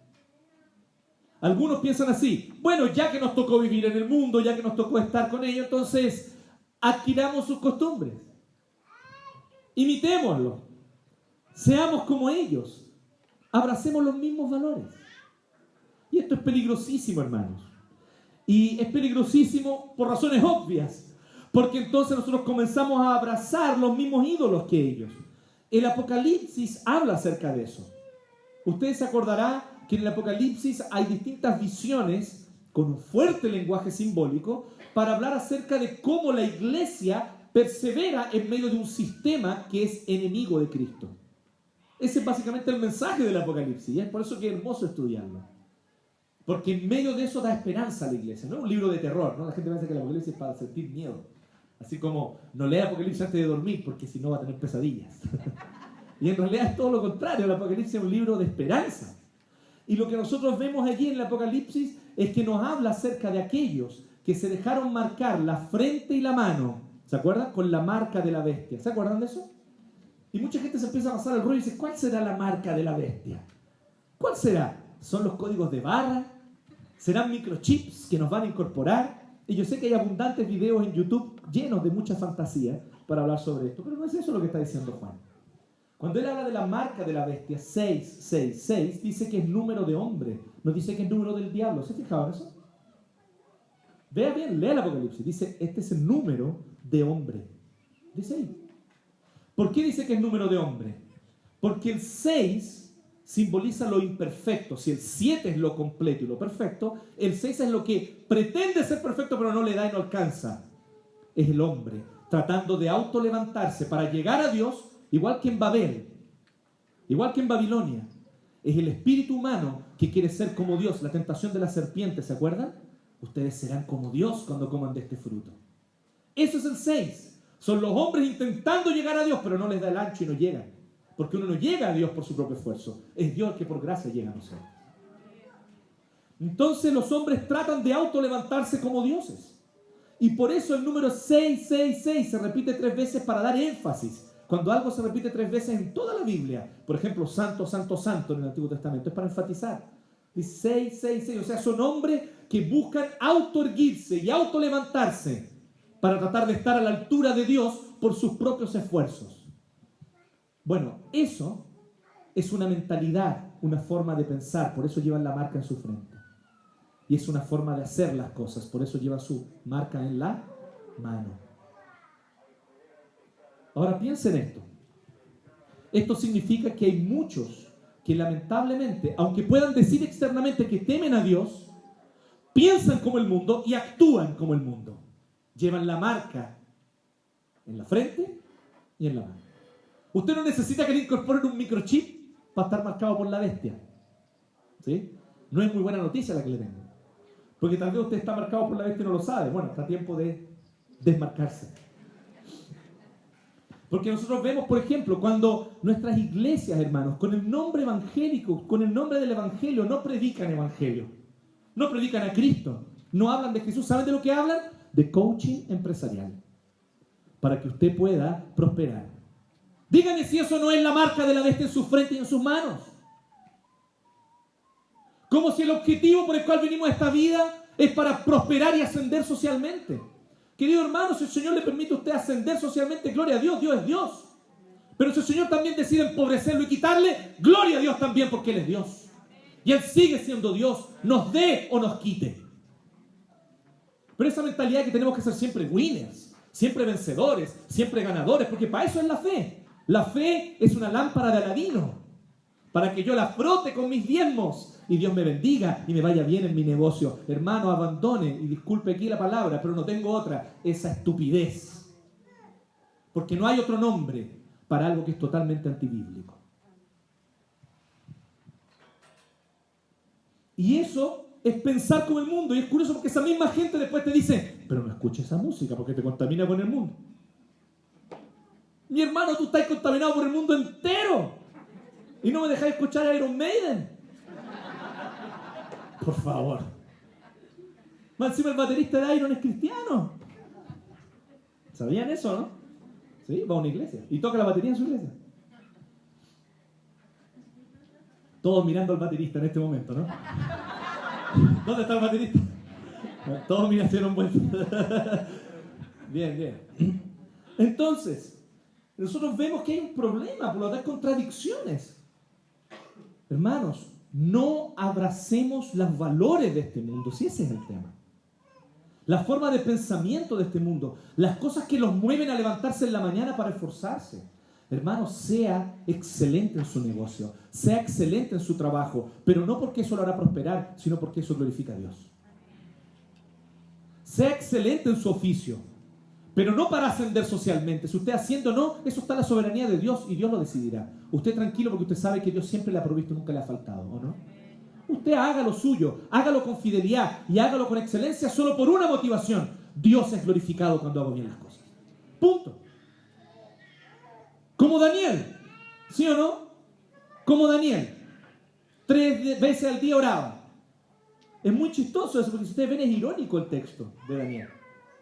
Algunos piensan así: bueno, ya que nos tocó vivir en el mundo, ya que nos tocó estar con ellos, entonces adquiramos sus costumbres, imitémoslo, seamos como ellos, abracemos los mismos valores. Y esto es peligrosísimo, hermanos. Y es peligrosísimo por razones obvias, porque entonces nosotros comenzamos a abrazar los mismos ídolos que ellos. El Apocalipsis habla acerca de eso. Usted se acordará que en el Apocalipsis hay distintas visiones con un fuerte lenguaje simbólico para hablar acerca de cómo la iglesia persevera en medio de un sistema que es enemigo de Cristo. Ese es básicamente el mensaje del Apocalipsis, y es por eso que es hermoso estudiarlo. Porque en medio de eso da esperanza a la iglesia. No es un libro de terror, ¿no? La gente piensa que el Apocalipsis es para sentir miedo. Así como no lea Apocalipsis antes de dormir, porque si no va a tener pesadillas. Y en realidad es todo lo contrario. El Apocalipsis es un libro de esperanza. Y lo que nosotros vemos allí en el Apocalipsis es que nos habla acerca de aquellos que se dejaron marcar la frente y la mano, ¿se acuerdan? Con la marca de la bestia. ¿Se acuerdan de eso? Y mucha gente se empieza a pasar el rollo y dice: ¿cuál será la marca de la bestia? ¿Cuál será? ¿Son los códigos de barra? ¿Serán microchips que nos van a incorporar? Y yo sé que hay abundantes videos en YouTube llenos de mucha fantasía para hablar sobre esto, pero no es eso lo que está diciendo Juan. Cuando él habla de la marca de la bestia, 666, dice que es número de hombre, no dice que es número del diablo. ¿Se fijaban eso? Vea bien, lea el Apocalipsis. Dice: este es el número de hombre. Dice ahí. ¿Por qué dice que es número de hombre? Porque el 6 simboliza lo imperfecto. Si el 7 es lo completo y lo perfecto, el 6 es lo que pretende ser perfecto pero no le da y no alcanza. Es el hombre tratando de autolevantarse para llegar a Dios, igual que en Babel, igual que en Babilonia. Es el espíritu humano que quiere ser como Dios. La tentación de la serpiente, ¿se acuerdan? Ustedes serán como Dios cuando coman de este fruto. Eso es el 6. Son los hombres intentando llegar a Dios, pero no les da el ancho y no llegan. Porque uno no llega a Dios por su propio esfuerzo. Es Dios que por gracia llega a nosotros. Entonces los hombres tratan de autolevantarse como dioses. Y por eso el número 666 se repite 3 veces para dar énfasis. Cuando algo se repite 3 veces en toda la Biblia, por ejemplo, santo, santo, santo en el Antiguo Testamento, es para enfatizar. Dice 666, o sea, son hombres que buscan autoerguirse y autolevantarse para tratar de estar a la altura de Dios por sus propios esfuerzos. Bueno, eso es una mentalidad, una forma de pensar, por eso llevan la marca en su frente. Y es una forma de hacer las cosas, por eso lleva su marca en la mano. Ahora piensen esto. Esto significa que hay muchos que lamentablemente, aunque puedan decir externamente que temen a Dios, piensan como el mundo y actúan como el mundo. Llevan la marca en la frente y en la mano. Usted no necesita que le incorporen un microchip para estar marcado por la bestia. ¿Sí? No es muy buena noticia la que le tengo. Porque tal vez usted está marcado por la bestia y no lo sabe. Bueno, está a tiempo de desmarcarse. Porque nosotros vemos, por ejemplo, cuando nuestras iglesias, hermanos, con el nombre evangélico, con el nombre del evangelio, no predican evangelio. No predican a Cristo. No hablan de Jesús. ¿Saben de lo que hablan? De coaching empresarial. Para que usted pueda prosperar. Díganme si eso no es la marca de la bestia en su frente y en sus manos. Como si el objetivo por el cual vinimos a esta vida es para prosperar y ascender socialmente. Querido hermano, si el Señor le permite a usted ascender socialmente, gloria a Dios, Dios es Dios. Pero si el Señor también decide empobrecerlo y quitarle, gloria a Dios también, porque Él es Dios. Y Él sigue siendo Dios, nos dé o nos quite. Pero esa mentalidad que tenemos que ser siempre winners, siempre vencedores, siempre ganadores, porque para eso es la fe. La fe es una lámpara de Aladino, para que yo la frote con mis diezmos y Dios me bendiga y me vaya bien en mi negocio. Hermano, abandone, y disculpe aquí la palabra, pero no tengo otra, esa estupidez. Porque no hay otro nombre para algo que es totalmente antibíblico. Y eso es pensar como el mundo. Y es curioso porque esa misma gente después te dice: pero no escuches esa música porque te contamina con el mundo. Mi hermano, tú estás contaminado por el mundo entero. ¿Y no me dejáis escuchar a Iron Maiden? Por favor. Más encima el baterista de Iron es cristiano. ¿Sabían eso, no? Sí, va a una iglesia y toca la batería en su iglesia. Todos mirando al baterista en este momento, ¿no? ¿Dónde está el baterista? Todos miran buen. Bien, bien. Entonces, nosotros vemos que hay un problema, por lo tanto, contradicciones. Hermanos, no abracemos los valores de este mundo, si ese es el tema. La forma de pensamiento de este mundo, las cosas que los mueven a levantarse en la mañana para esforzarse. Hermanos, sea excelente en su negocio, sea excelente en su trabajo, pero no porque eso lo hará prosperar, sino porque eso glorifica a Dios. Sea excelente en su oficio, pero no para ascender socialmente. Si usted haciendo no, eso está en la soberanía de Dios y Dios lo decidirá. Usted tranquilo porque usted sabe que Dios siempre le ha provisto, nunca le ha faltado, ¿o no? Usted haga lo suyo, hágalo con fidelidad y hágalo con excelencia solo por una motivación. Dios es glorificado cuando hago bien las cosas. Punto. Como Daniel, ¿sí o no? Como Daniel. 3 veces al día oraba. Es muy chistoso eso, porque si ustedes ven es irónico el texto de Daniel.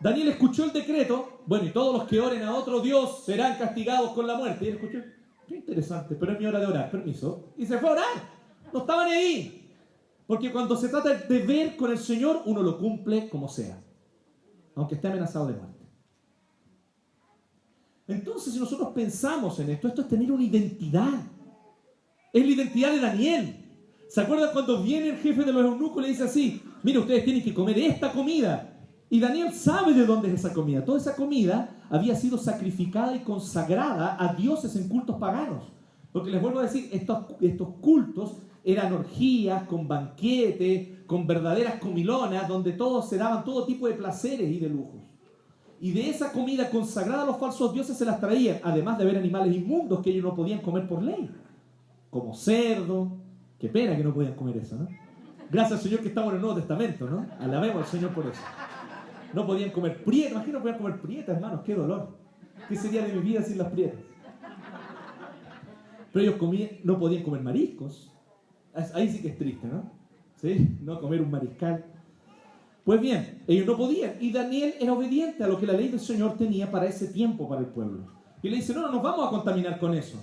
Daniel escuchó el decreto, bueno, y todos los que oren a otro Dios serán castigados con la muerte. Y él escuchó, qué interesante, pero es mi hora de orar, permiso. Y se fue a orar. No estaban ahí. Porque cuando se trata de deber con el Señor, uno lo cumple como sea, aunque esté amenazado de muerte. Entonces, si nosotros pensamos en esto, esto es tener una identidad. Es la identidad de Daniel. ¿Se acuerdan cuando viene el jefe de los eunucos y le dice así? Mira, ustedes tienen que comer esta comida. Y Daniel sabe de dónde es esa comida. Toda esa comida había sido sacrificada y consagrada a dioses en cultos paganos. Porque les vuelvo a decir, estos cultos eran orgías, con banquetes, con verdaderas comilonas, donde todos se daban todo tipo de placeres y de lujos. Y de esa comida consagrada a los falsos dioses se las traían, además de haber animales inmundos que ellos no podían comer por ley, como cerdo. Qué pena que no podían comer eso, ¿no? Gracias al Señor que estamos en el Nuevo Testamento, ¿no? Alabemos al Señor por eso. No podían comer prietas, imagínate, no podían comer prietas, hermanos, qué dolor. ¿Qué sería de mi vida sin las prietas? Pero ellos no podían comer mariscos. Ahí sí que es triste, ¿no? ¿Sí? No comer un mariscal. Pues bien, ellos no podían. Y Daniel era obediente a lo que la ley del Señor tenía para ese tiempo para el pueblo. Y le dice, no nos vamos a contaminar con eso.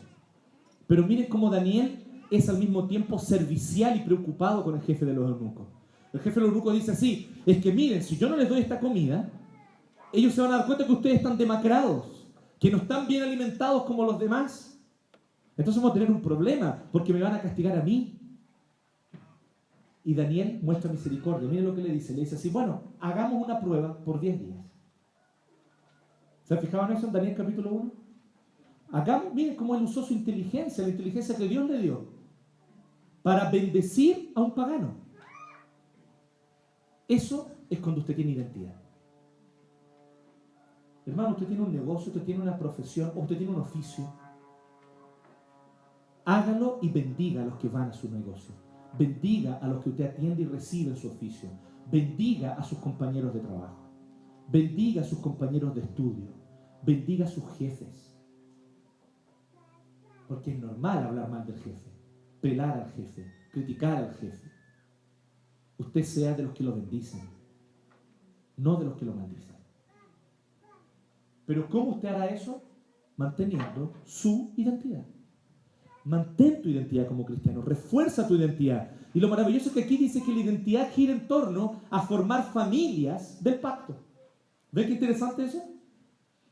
Pero miren cómo Daniel es al mismo tiempo servicial y preocupado con el jefe de los eunucos. El jefe de los eunucos dice así, es que miren, si yo no les doy esta comida, ellos se van a dar cuenta que ustedes están demacrados, que no están bien alimentados como los demás. Entonces vamos a tener un problema, porque me van a castigar a mí. Y Daniel muestra misericordia. Miren lo que le dice así, bueno, hagamos una prueba por 10 días. ¿Se han fijado en eso en Daniel capítulo 1? Miren cómo él usó su inteligencia, la inteligencia que Dios le dio, para bendecir a un pagano. Eso es cuando usted tiene identidad. Hermano, usted tiene un negocio, usted tiene una profesión, o usted tiene un oficio. Hágalo y bendiga a los que van a su negocio. Bendiga a los que usted atiende y recibe en su oficio. Bendiga a sus compañeros de trabajo. Bendiga a sus compañeros de estudio. Bendiga a sus jefes. Porque es normal hablar mal del jefe, pelar al jefe, criticar al jefe. Usted sea de los que lo bendicen, no de los que lo maldicen. Pero ¿cómo usted hará eso? Manteniendo su identidad. Mantén tu identidad como cristiano, refuerza tu identidad. Y lo maravilloso es que aquí dice que la identidad gira en torno a formar familias del pacto. ¿Ven qué interesante eso?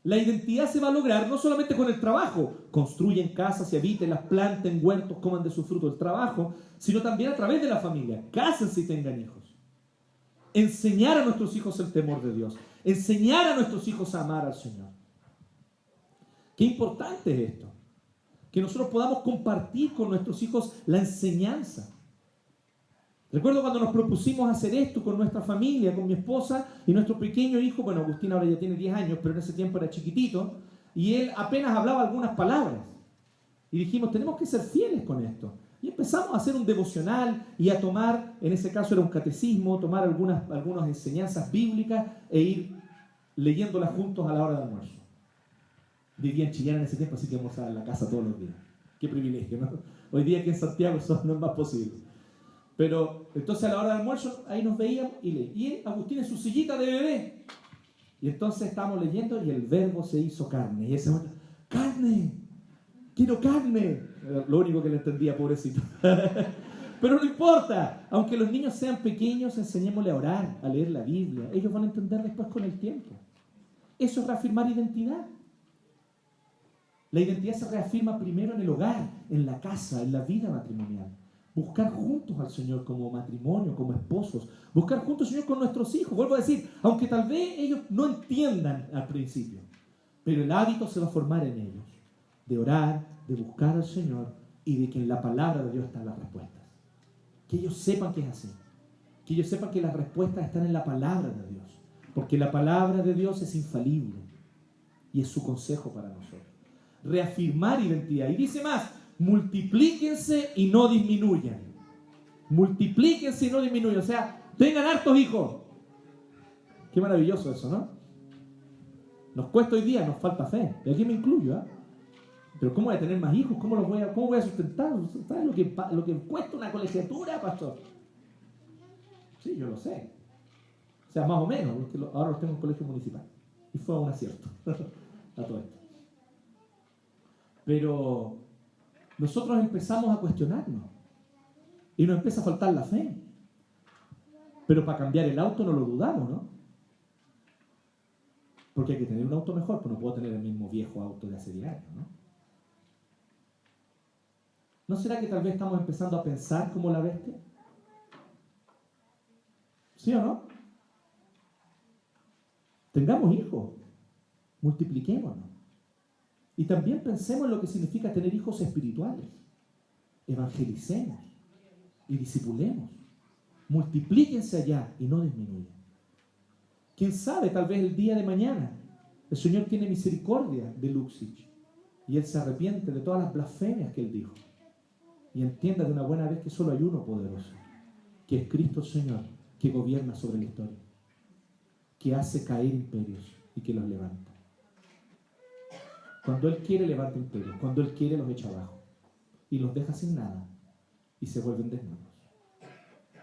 La identidad se va a lograr no solamente con el trabajo, construyen casas y habítenlas, planten huertos, coman de su fruto del trabajo, sino también a través de la familia. Cásense y tengan hijos. Enseñar a nuestros hijos el temor de Dios. Enseñar a nuestros hijos a amar al Señor. Qué importante es esto. Que nosotros podamos compartir con nuestros hijos la enseñanza. Recuerdo cuando nos propusimos hacer esto con nuestra familia, con mi esposa y nuestro pequeño hijo, bueno, Agustín ahora ya tiene 10 años, pero en ese tiempo era chiquitito, y él apenas hablaba algunas palabras. Y dijimos, tenemos que ser fieles con esto. Y empezamos a hacer un devocional y a tomar, en ese caso era un catecismo, tomar algunas enseñanzas bíblicas e ir leyéndolas juntos a la hora de almuerzo. Vivía en Chillán en ese tiempo, así que íbamos a la casa todos los días. Qué privilegio, ¿no? Hoy día aquí en Santiago eso no es más posible. Pero entonces a la hora del almuerzo, ahí nos veíamos y leíamos. Y Agustín en su sillita de bebé. Y entonces estábamos leyendo y el verbo se hizo carne. Y ese momento, ¡carne! ¡Quiero carne! Lo único que le entendía, pobrecito. Pero no importa. Aunque los niños sean pequeños, enseñémosle a orar, a leer la Biblia. Ellos van a entender después con el tiempo. Eso es reafirmar identidad. La identidad se reafirma primero en el hogar, en la casa, en la vida matrimonial. Buscar juntos al Señor como matrimonio, como esposos. Buscar juntos al Señor con nuestros hijos. Vuelvo a decir, aunque tal vez ellos no entiendan al principio, pero el hábito se va a formar en ellos. De orar, de buscar al Señor y de que en la palabra de Dios están las respuestas. Que ellos sepan que es así. Que ellos sepan que las respuestas están en la palabra de Dios. Porque la palabra de Dios es infalible y es su consejo para nosotros. Reafirmar identidad. Y dice más, multiplíquense y no disminuyan. Multiplíquense y no disminuyan. O sea, tengan hartos hijos. Qué maravilloso eso, ¿no? Nos cuesta hoy día, nos falta fe. Y aquí me incluyo, ¿eh? Pero ¿cómo voy a tener más hijos? ¿Cómo voy a sustentar? ¿Sabes lo que cuesta una colegiatura, pastor? Sí, yo lo sé. O sea, más o menos, porque ahora los tengo en colegio municipal. Y fue un acierto a todo esto. Pero nosotros empezamos a cuestionarnos. Y nos empieza a faltar la fe. Pero para cambiar el auto no lo dudamos, ¿no? Porque hay que tener un auto mejor, pues no puedo tener el mismo viejo auto de hace 10 años, ¿no? ¿No será que tal vez estamos empezando a pensar como la bestia? ¿Sí o no? Tengamos hijos, multipliquémonos. Y también pensemos en lo que significa tener hijos espirituales. Evangelicemos y discipulemos. Multiplíquense allá y no disminuyan. ¿Quién sabe? Tal vez el día de mañana el Señor tiene misericordia de Luxich y Él se arrepiente de todas las blasfemias que Él dijo. Y entienda de una buena vez que solo hay uno poderoso, que es Cristo el Señor, que gobierna sobre la historia, que hace caer imperios y que los levanta. Cuando Él quiere, levanta imperios. Cuando Él quiere, los echa abajo. Y los deja sin nada. Y se vuelven desnudos.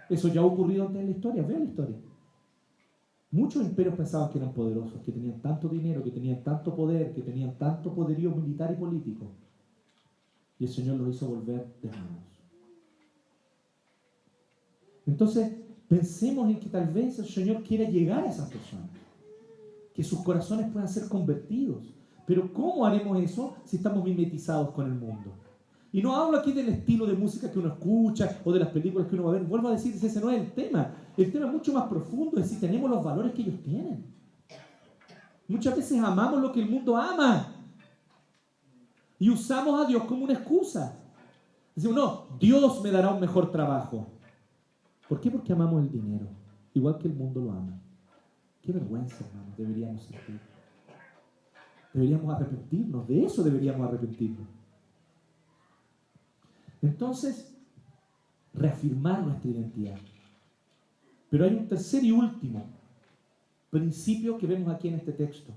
Eso ya ha ocurrido antes en la historia. Vean la historia. Muchos imperios pensaban que eran poderosos, que tenían tanto dinero, que tenían tanto poder, que tenían tanto poderío militar y político. Y el Señor los hizo volver desnudos. Entonces, pensemos en que tal vez el Señor quiera llegar a esas personas. Que sus corazones puedan ser convertidos. Pero ¿cómo haremos eso si estamos mimetizados con el mundo? Y no hablo aquí del estilo de música que uno escucha o de las películas que uno va a ver. Vuelvo a decir, ese no es el tema. El tema es mucho más profundo, es si tenemos los valores que ellos tienen. Muchas veces amamos lo que el mundo ama. Y usamos a Dios como una excusa. Decimos, no, Dios me dará un mejor trabajo. ¿Por qué? Porque amamos el dinero. Igual que el mundo lo ama. Qué vergüenza, hermanos, deberíamos sentir. Deberíamos arrepentirnos, de eso deberíamos arrepentirnos. Entonces, reafirmar nuestra identidad. Pero hay un tercer y último principio que vemos aquí en este texto.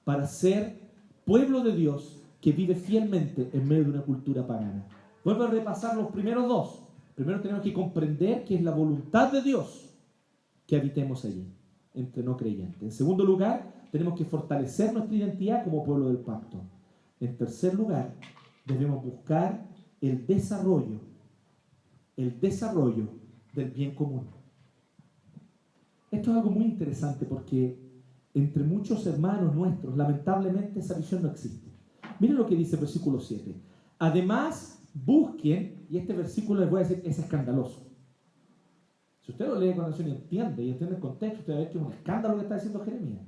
Para ser pueblo de Dios que vive fielmente en medio de una cultura pagana. Vuelvo a repasar los primeros dos. Primero tenemos que comprender que es la voluntad de Dios que habitemos allí, entre no creyentes. En segundo lugar, tenemos que fortalecer nuestra identidad como pueblo del pacto. En tercer lugar, debemos buscar el desarrollo del bien común. Esto es algo muy interesante porque entre muchos hermanos nuestros, lamentablemente, esa visión no existe. Miren lo que dice el versículo 7. Además, busquen, y este versículo les voy a decir, es escandaloso. Si usted lo lee con atención y entiende el contexto, usted va a ver que es un escándalo que está diciendo Jeremías.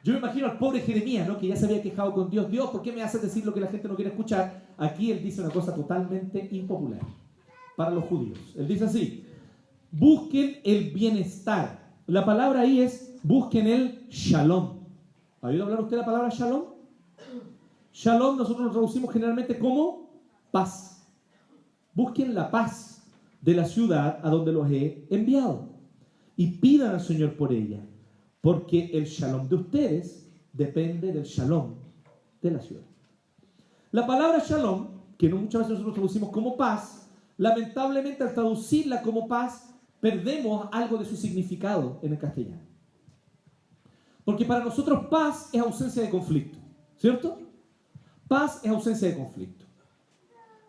Yo me imagino al pobre Jeremías, ¿no? Que ya se había quejado con Dios. Dios, ¿por qué me haces decir lo que la gente no quiere escuchar? Aquí él dice una cosa totalmente impopular para los judíos. Él dice así, busquen el bienestar. La palabra ahí es, busquen el shalom. ¿Ha oído hablar usted de la palabra shalom? Shalom nosotros lo traducimos generalmente como paz. Busquen la paz de la ciudad a donde los he enviado y pidan al Señor por ella. Porque el shalom de ustedes depende del shalom de la ciudad. La palabra shalom, que no muchas veces nosotros traducimos como paz, lamentablemente al traducirla como paz, perdemos algo de su significado en el castellano. Porque para nosotros paz es ausencia de conflicto, ¿cierto? Paz es ausencia de conflicto.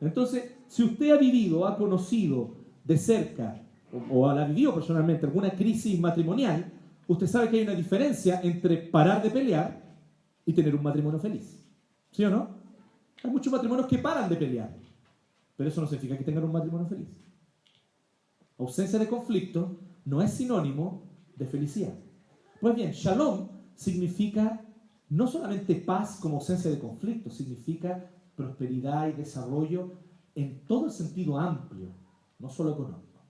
Entonces, si usted ha vivido, ha conocido de cerca, o la ha vivido personalmente, alguna crisis matrimonial, usted sabe que hay una diferencia entre parar de pelear y tener un matrimonio feliz. ¿Sí o no? Hay muchos matrimonios que paran de pelear, pero eso no significa que tengan un matrimonio feliz. Ausencia de conflicto no es sinónimo de felicidad. Pues bien, shalom significa no solamente paz como ausencia de conflicto, significa prosperidad y desarrollo en todo el sentido amplio, no solo económico.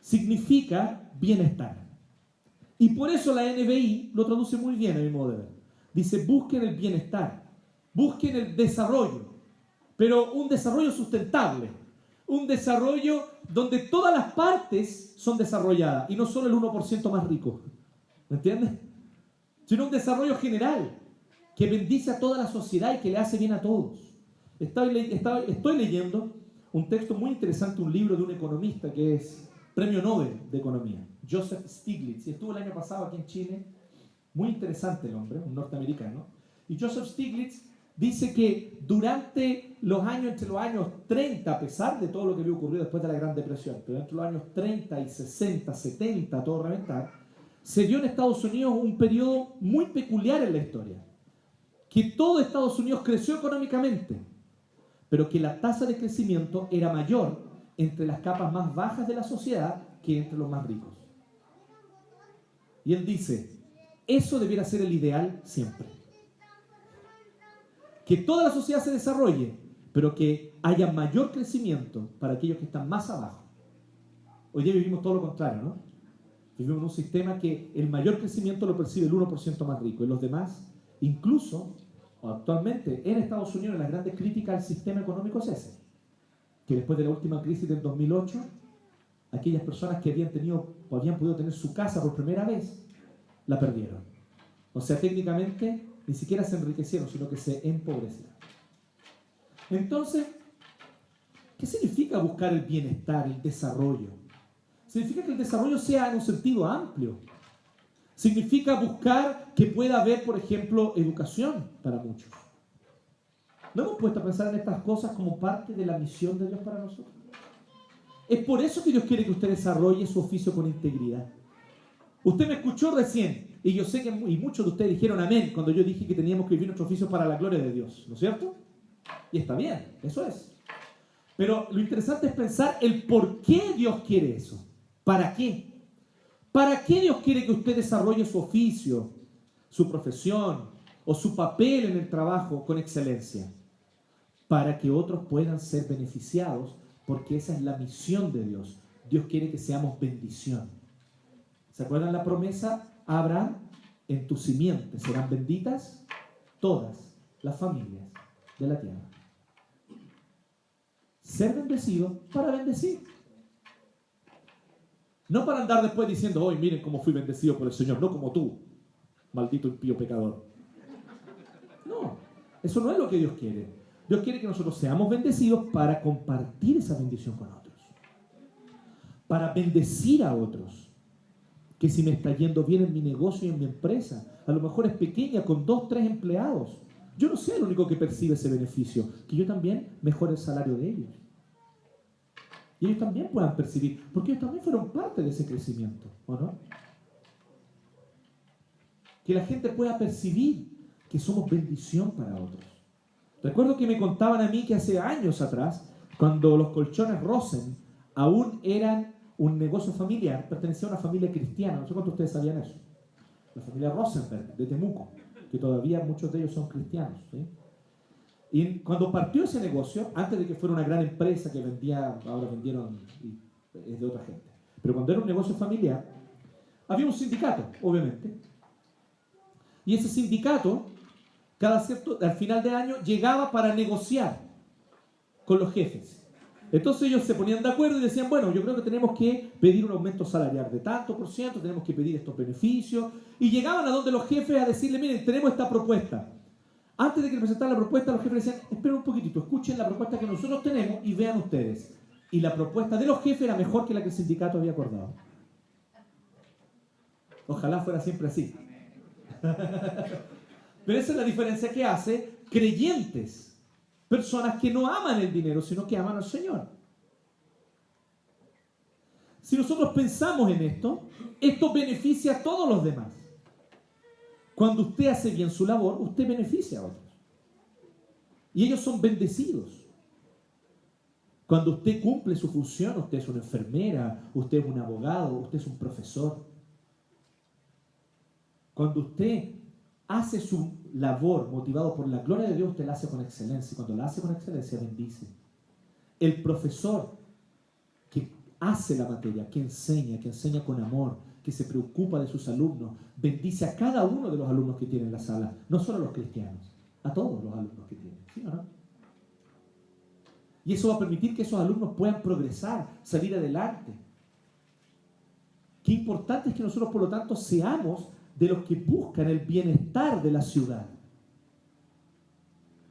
Significa bienestar. Y por eso la NBI lo traduce muy bien a mi modo de ver. Dice, busquen el bienestar, busquen el desarrollo, pero un desarrollo sustentable, un desarrollo donde todas las partes son desarrolladas y no solo el 1% más rico. ¿Me entiendes? Sino un desarrollo general que bendice a toda la sociedad y que le hace bien a todos. Estoy leyendo un texto muy interesante, un libro de un economista que es Premio Nobel de Economía, Joseph Stiglitz, y estuvo el año pasado aquí en Chile. Muy interesante el hombre, un norteamericano. Y Joseph Stiglitz dice que durante los años, entre los años 30, a pesar de todo lo que había ocurrido después de la Gran Depresión, pero entre los años 30 y 60, 70, a todo reventar, se dio en Estados Unidos un periodo muy peculiar en la historia. Que todo Estados Unidos creció económicamente, pero que la tasa de crecimiento era mayor entre las capas más bajas de la sociedad que entre los más ricos. Y él dice, eso debiera ser el ideal siempre. Que toda la sociedad se desarrolle, pero que haya mayor crecimiento para aquellos que están más abajo. Hoy día vivimos todo lo contrario, ¿no? Vivimos en un sistema que el mayor crecimiento lo percibe el 1% más rico y los demás, incluso actualmente en Estados Unidos, las grandes críticas al sistema económico es ese, que después de la última crisis del 2008, aquellas personas que habían podido tener su casa por primera vez, la perdieron. O sea, técnicamente ni siquiera se enriquecieron, sino que se empobrecieron. Entonces, ¿qué significa buscar el bienestar, el desarrollo? Significa que el desarrollo sea en un sentido amplio. Significa buscar que pueda haber, por ejemplo, educación para muchos. ¿No hemos puesto a pensar en estas cosas como parte de la misión de Dios para nosotros? Es por eso que Dios quiere que usted desarrolle su oficio con integridad. Usted me escuchó recién, y yo sé que y muchos de ustedes dijeron amén cuando yo dije que teníamos que vivir nuestro oficio para la gloria de Dios, ¿no es cierto? Y está bien, eso es. Pero lo interesante es pensar el por qué Dios quiere eso. ¿Para qué? ¿Para qué Dios quiere que usted desarrolle su oficio, su profesión o su papel en el trabajo con excelencia? Para que otros puedan ser beneficiados, porque esa es la misión de Dios. Dios quiere que seamos bendición. ¿Se acuerdan la promesa a Abraham? En tu simiente serán benditas todas las familias de la tierra. Ser bendecido para bendecir. No para andar después diciendo, hoy miren cómo fui bendecido por el Señor, no como tú, maldito impío pecador. No, eso no es lo que Dios quiere. Dios quiere que nosotros seamos bendecidos para compartir esa bendición con otros. Para bendecir a otros. Que si me está yendo bien en mi negocio y en mi empresa, a lo mejor es pequeña, con 2, 3 empleados. Yo no soy el único que percibe ese beneficio, que yo también mejore el salario de ellos. Y ellos también puedan percibir, porque ellos también fueron parte de ese crecimiento, ¿o no? Que la gente pueda percibir que somos bendición para otros. Recuerdo que me contaban a mí que hace años atrás, cuando los colchones Rosen aún eran un negocio familiar, pertenecía a una familia cristiana, no sé cuántos de ustedes sabían eso, la familia Rosenberg de Temuco, que todavía muchos de ellos son cristianos, ¿sí? Y cuando partió ese negocio, antes de que fuera una gran empresa que vendía, ahora vendieron, es de otra gente, pero cuando era un negocio familiar, había un sindicato, obviamente, y ese sindicato, al final de año, llegaba para negociar con los jefes. Entonces ellos se ponían de acuerdo y decían, bueno, yo creo que tenemos que pedir un aumento salarial de tanto por ciento, tenemos que pedir estos beneficios, y llegaban a donde los jefes a decirle, miren, tenemos esta propuesta. Antes de que presentaran la propuesta, los jefes decían, esperen un poquitito, escuchen la propuesta que nosotros tenemos y vean ustedes. Y la propuesta de los jefes era mejor que la que el sindicato había acordado. Ojalá fuera siempre así. Pero esa es la diferencia que hace creyentes, personas que no aman el dinero, sino que aman al Señor. Si nosotros pensamos en esto, esto beneficia a todos los demás. Cuando usted hace bien su labor, usted beneficia a otros. Y ellos son bendecidos. Cuando usted cumple su función, usted es una enfermera, usted es un abogado, usted es un profesor. Cuando usted hace su labor motivado por la gloria de Dios, usted la hace con excelencia. Y cuando la hace con excelencia, bendice. El profesor que hace la materia, que enseña con amor, que se preocupa de sus alumnos, bendice a cada uno de los alumnos que tiene en la sala, no solo a los cristianos, a todos los alumnos que tienen, ¿sí o no? Y eso va a permitir que esos alumnos puedan progresar, salir adelante. Qué importante es que nosotros, por lo tanto, seamos de los que buscan el bienestar de la ciudad.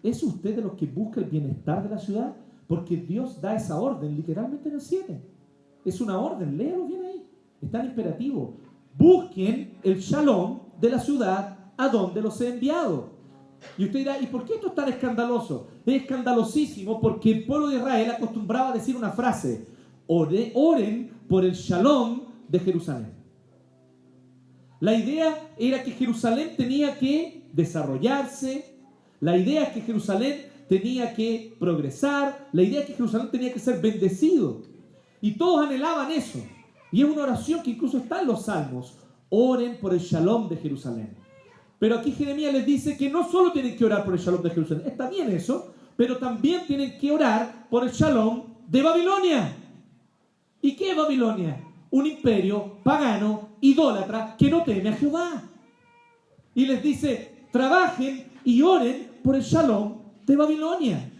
¿Es usted de los que busca el bienestar de la ciudad? Porque Dios da esa orden literalmente en el 7. Es una orden, léalo bien ahí. Está en imperativo. Busquen el shalom de la ciudad a donde los he enviado. Y usted dirá, ¿y por qué esto es tan escandaloso? Es escandalosísimo porque el pueblo de Israel acostumbraba a decir una frase: oren por el shalom de Jerusalén. La idea era que Jerusalén tenía que desarrollarse, la idea es que Jerusalén tenía que progresar, la idea es que Jerusalén tenía que ser bendecido. Y todos anhelaban eso. Y es una oración que incluso está en los Salmos: oren por el shalom de Jerusalén. Pero aquí Jeremías les dice que no solo tienen que orar por el shalom de Jerusalén, está bien eso, pero también tienen que orar por el shalom de Babilonia. ¿Y qué es Babilonia? Un imperio pagano, idólatra, que no teme a Jehová. Y les dice, trabajen y oren por el shalom de Babilonia.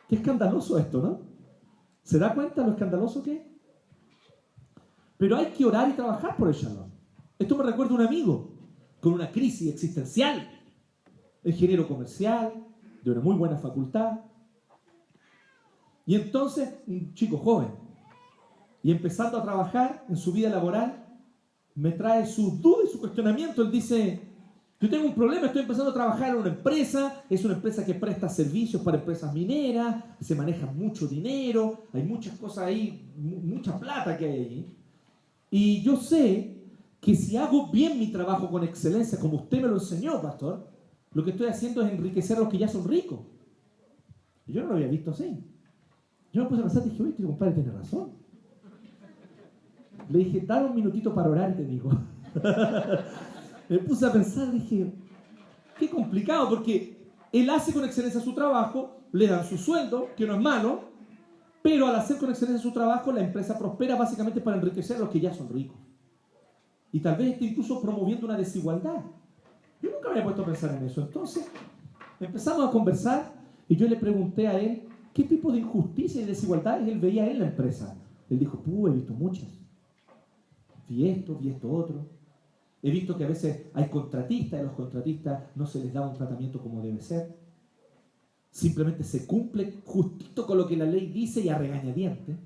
Qué escandaloso esto, ¿no? ¿Se da cuenta lo escandaloso que es? Pero hay que orar y trabajar por el shalom. Esto me recuerda a un amigo con una crisis existencial, ingeniero comercial, de una muy buena facultad. Y entonces, un chico joven, y empezando a trabajar en su vida laboral, me trae sus dudas y su cuestionamiento. Él dice, yo tengo un problema, estoy empezando a trabajar en una empresa, es una empresa que presta servicios para empresas mineras, se maneja mucho dinero, hay muchas cosas ahí, mucha plata que hay allí. Y yo sé que si hago bien mi trabajo con excelencia, como usted me lo enseñó, pastor, lo que estoy haciendo es enriquecer a los que ya son ricos. Y yo no lo había visto así. Yo me puse a pensar y dije, oye, este compadre tiene razón. Le dije, dame un minutito para orar, te digo. Me puse a pensar, dije, qué complicado, porque él hace con excelencia su trabajo, le dan su sueldo, que no es malo, pero al hacer con excelencia su trabajo, la empresa prospera básicamente para enriquecer a los que ya son ricos. Y tal vez esté incluso promoviendo una desigualdad. Yo nunca me había puesto a pensar en eso. Entonces, empezamos a conversar y yo le pregunté a él qué tipo de injusticia y desigualdades él veía en la empresa. Él dijo, he visto muchas. Vi esto otro. He visto que a veces hay contratistas y a los contratistas no se les da un tratamiento como debe ser. Simplemente se cumple justito con lo que la ley dice y a regañadientes,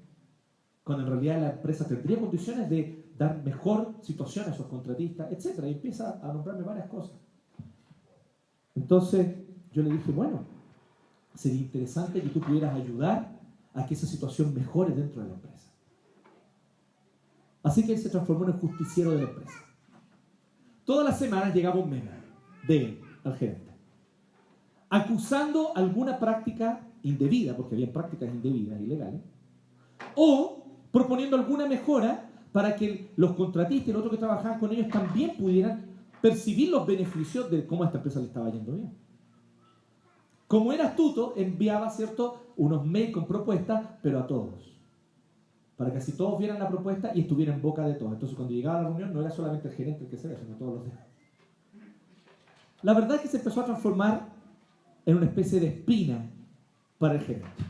cuando en realidad la empresa tendría condiciones de dar mejor situación a esos contratistas, etc. Y empieza a nombrarme varias cosas. Entonces yo le dije, bueno, sería interesante que tú pudieras ayudar a que esa situación mejore dentro de la empresa. Así que él se transformó en el justiciero de la empresa. Todas las semanas llegaba un memo de él al gerente, acusando alguna práctica indebida, porque había prácticas indebidas, ilegales, o proponiendo alguna mejora para que los contratistas y los otros que trabajaban con ellos también pudieran percibir los beneficios de cómo a esta empresa le estaba yendo bien. Como era astuto, enviaba, ¿cierto?, unos mails con propuestas, pero a todos, para que así todos vieran la propuesta y estuviera en boca de todos. Entonces, cuando llegaba a la reunión, no era solamente el gerente el que se veía, sino todos los demás. La verdad es que se empezó a transformar en una especie de espina para el gerente.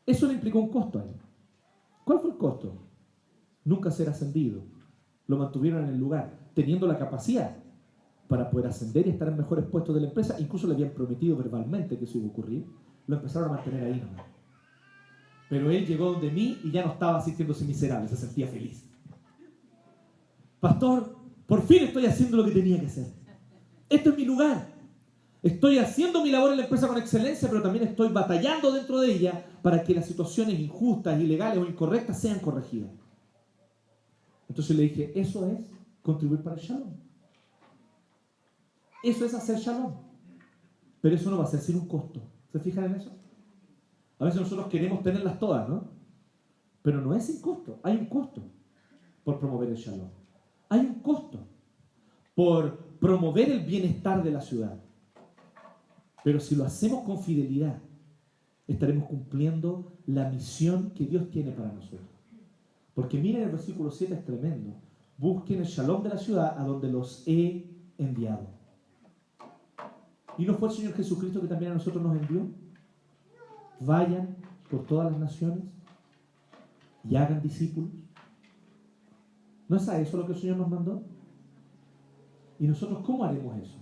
Eso le implicó un costo a él. ¿Cuál fue el costo? Nunca ser ascendido. Lo mantuvieron en el lugar, teniendo la capacidad para poder ascender y estar en mejores puestos de la empresa. Incluso le habían prometido verbalmente que eso iba a ocurrir. Lo empezaron a mantener ahí nomás. Pero él llegó donde mí y ya no estaba sintiéndose miserable, se sentía feliz. Pastor, por fin estoy haciendo lo que tenía que hacer. Este es mi lugar. Estoy haciendo mi labor en la empresa con excelencia, pero también estoy batallando dentro de ella para que las situaciones injustas, ilegales o incorrectas sean corregidas. Entonces le dije, eso es contribuir para el Shalom. Eso es hacer Shalom. Pero eso no va a ser sin un costo. ¿Se fijan en eso? A veces nosotros queremos tenerlas todas, ¿no? Pero no es sin costo. Hay un costo por promover el Shalom. Hay un costo por promover el bienestar de la ciudad. Pero si lo hacemos con fidelidad, estaremos cumpliendo la misión que Dios tiene para nosotros. Porque miren el versículo 7, es tremendo. Busquen el Shalom de la ciudad a donde los he enviado. ¿Y no fue el Señor Jesucristo que también a nosotros nos envió? Vayan por todas las naciones y hagan discípulos. ¿No es a eso lo que el Señor nos mandó? ¿Y nosotros cómo haremos eso?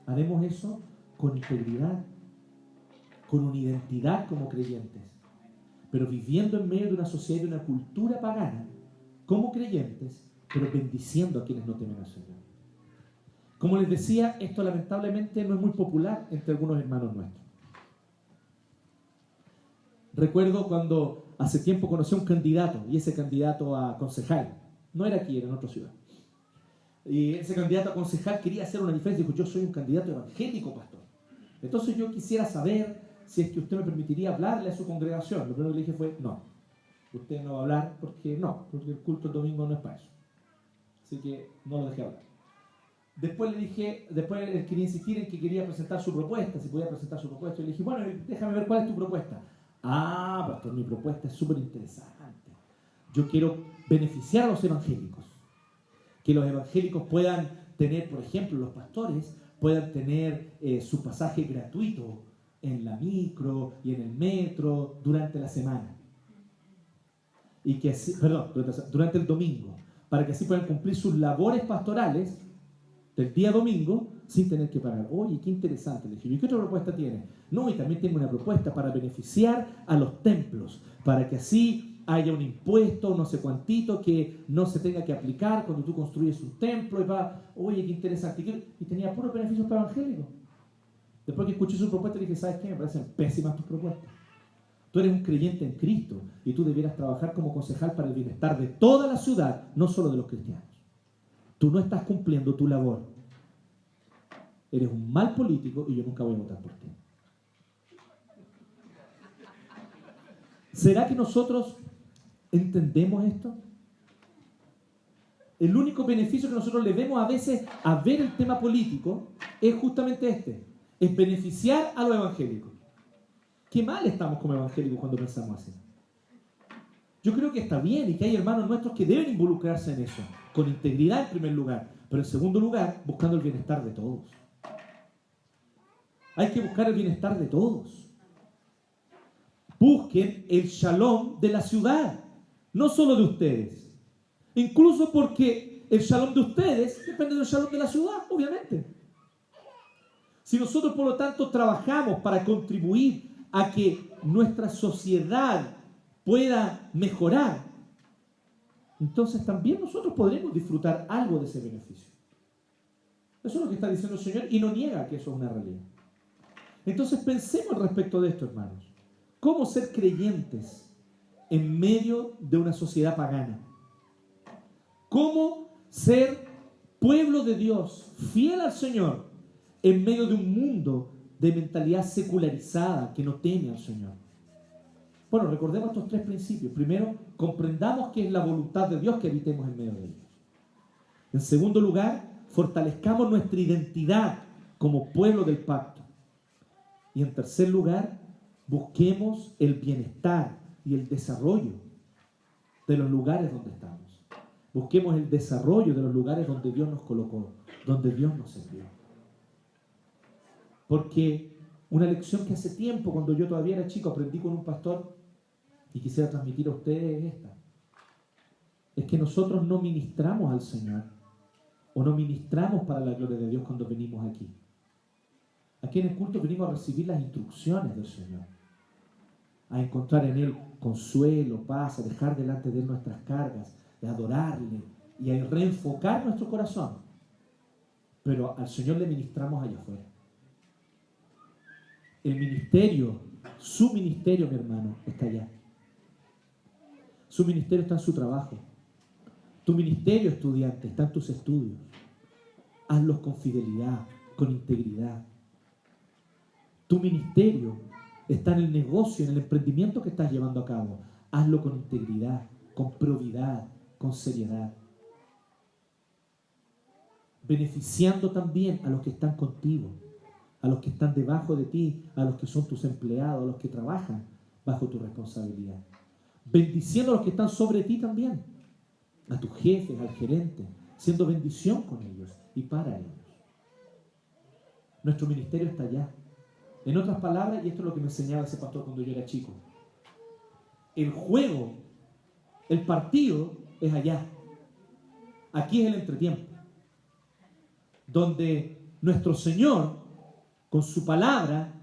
Haremos eso con integridad, con una identidad como creyentes, pero viviendo en medio de una sociedad y de una cultura pagana, como creyentes, pero bendiciendo a quienes no temen al Señor. Como les decía, esto lamentablemente no es muy popular entre algunos hermanos nuestros. Recuerdo cuando hace tiempo conocí a un candidato, y ese candidato a concejal, no era aquí, era en otra ciudad. Y ese candidato a concejal quería hacer una diferencia. Dijo, yo soy un candidato evangélico, pastor. Entonces yo quisiera saber si es que usted me permitiría hablarle a su congregación. Lo primero que le dije fue, no. Usted no va a hablar porque el culto el domingo no es para eso. Así que no lo dejé hablar. Después él quería insistir en que quería presentar su propuesta, si podía presentar su propuesta. Y le dije, bueno, déjame ver cuál es tu propuesta. Ah, pastor, mi propuesta es súper interesante. Yo quiero beneficiar a los evangélicos. Que los evangélicos puedan tener, por ejemplo, los pastores, puedan tener su pasaje gratuito en la micro y en el metro durante la semana. Y que así, durante el domingo, para que así puedan cumplir sus labores pastorales del día domingo sin tener que pagar. Oye, qué interesante. Le dije, ¿y qué otra propuesta tiene? No, y también tengo una propuesta para beneficiar a los templos, para que así haya un impuesto, no sé cuantito, que no se tenga que aplicar cuando tú construyes un templo. Oye, qué interesante. Y tenía puros beneficios para evangélicos. Después que escuché su propuesta, le dije, ¿sabes qué? Me parecen pésimas tus propuestas. Tú eres un creyente en Cristo y tú debieras trabajar como concejal para el bienestar de toda la ciudad, no solo de los cristianos. Tú no estás cumpliendo tu labor. Eres un mal político y yo nunca voy a votar por ti. ¿Será que nosotros entendemos esto? El único beneficio que nosotros le vemos a veces a ver el tema político es justamente este, es beneficiar a los evangélicos. Qué mal estamos como evangélicos cuando pensamos así. Yo creo que está bien y que hay hermanos nuestros que deben involucrarse en eso, con integridad en primer lugar, pero en segundo lugar, buscando el bienestar de todos. Hay que buscar el bienestar de todos. Busquen el shalom de la ciudad, no solo de ustedes. Incluso porque el shalom de ustedes depende del shalom de la ciudad, obviamente. Si nosotros, por lo tanto, trabajamos para contribuir a que nuestra sociedad pueda mejorar, entonces también nosotros podremos disfrutar algo de ese beneficio. Eso es lo que está diciendo el Señor y no niega que eso es una realidad. Entonces pensemos respecto de esto, hermanos. ¿Cómo ser creyentes en medio de una sociedad pagana? ¿Cómo ser pueblo de Dios, fiel al Señor, en medio de un mundo de mentalidad secularizada que no teme al Señor? Bueno, recordemos estos tres principios. Primero, comprendamos que es la voluntad de Dios que habitemos en medio de ellos. En segundo lugar, fortalezcamos nuestra identidad como pueblo del pacto. Y en tercer lugar, busquemos el bienestar y el desarrollo de los lugares donde estamos. Busquemos el desarrollo de los lugares donde Dios nos colocó, donde Dios nos envió. Porque una lección que hace tiempo, cuando yo todavía era chico, aprendí con un pastor y quisiera transmitir a ustedes esta. Es que nosotros no ministramos al Señor o no ministramos para la gloria de Dios cuando venimos aquí. Aquí en el culto venimos a recibir las instrucciones del Señor, a encontrar en Él consuelo, paz, a dejar delante de Él nuestras cargas, a adorarle y a reenfocar nuestro corazón. Pero al Señor le ministramos allá afuera. El ministerio, su ministerio, mi hermano, está allá. Su ministerio está en su trabajo. Tu ministerio, estudiante, está en tus estudios. Hazlos con fidelidad, con integridad. Tu ministerio está en el negocio, en el emprendimiento que estás llevando a cabo. Hazlo con integridad, con probidad, con seriedad. Beneficiando también a los que están contigo, a los que están debajo de ti, a los que son tus empleados, a los que trabajan bajo tu responsabilidad. Bendiciendo a los que están sobre ti también, a tus jefes, al gerente, siendo bendición con ellos y para ellos. Nuestro ministerio está allá. En otras palabras, y esto es lo que me enseñaba ese pastor cuando yo era chico, el juego, el partido es allá. Aquí es el entretiempo, donde nuestro Señor, con su palabra,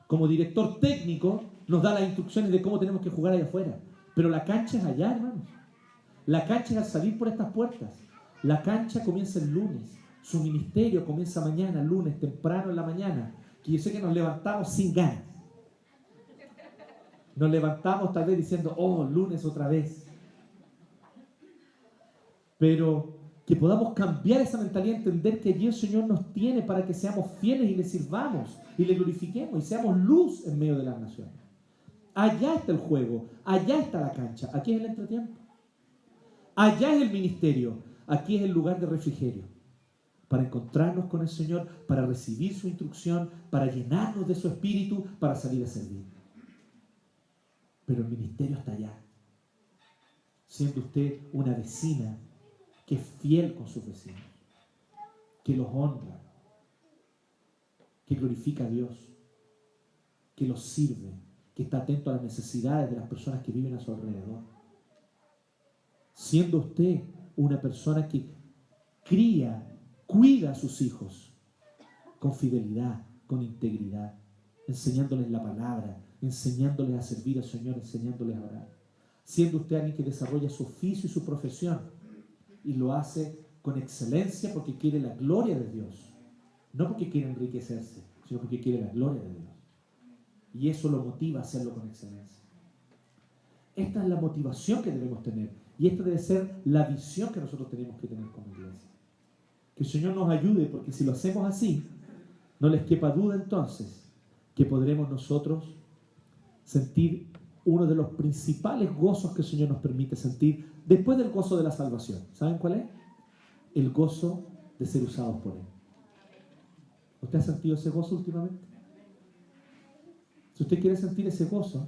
como director técnico, nos da las instrucciones de cómo tenemos que jugar allá afuera. Pero la cancha es allá, hermanos. La cancha es al salir por estas puertas. La cancha comienza el lunes. Su ministerio comienza mañana, lunes, temprano en la mañana. Que yo sé que nos levantamos sin ganas. Nos levantamos tal vez diciendo, oh, lunes otra vez. Pero que podamos cambiar esa mentalidad, entender que allí el Señor nos tiene para que seamos fieles y le sirvamos y le glorifiquemos y seamos luz en medio de las naciones. Allá está el juego, allá está la cancha, aquí es el entretiempo. Allá es el ministerio, aquí es el lugar de refrigerio, para encontrarnos con el Señor, para recibir su instrucción, para llenarnos de su espíritu, para salir a servir. Pero el ministerio está allá. Siendo usted una vecina que es fiel con sus vecinos, que los honra, que glorifica a Dios, que los sirve, que está atento a las necesidades de las personas que viven a su alrededor. Siendo usted una persona que cuida a sus hijos con fidelidad, con integridad, enseñándoles la palabra, enseñándoles a servir al Señor, enseñándoles a orar. Siendo usted alguien que desarrolla su oficio y su profesión y lo hace con excelencia porque quiere la gloria de Dios, no porque quiere enriquecerse, sino porque quiere la gloria de Dios. Y eso lo motiva a hacerlo con excelencia. Esta es la motivación que debemos tener. Y esta debe ser la visión que nosotros tenemos que tener como iglesia. Que el Señor nos ayude, porque si lo hacemos así, no les quepa duda entonces que podremos nosotros sentir uno de los principales gozos que el Señor nos permite sentir después del gozo de la salvación. ¿Saben cuál es? El gozo de ser usados por Él. ¿Usted ha sentido ese gozo últimamente? Si usted quiere sentir ese gozo,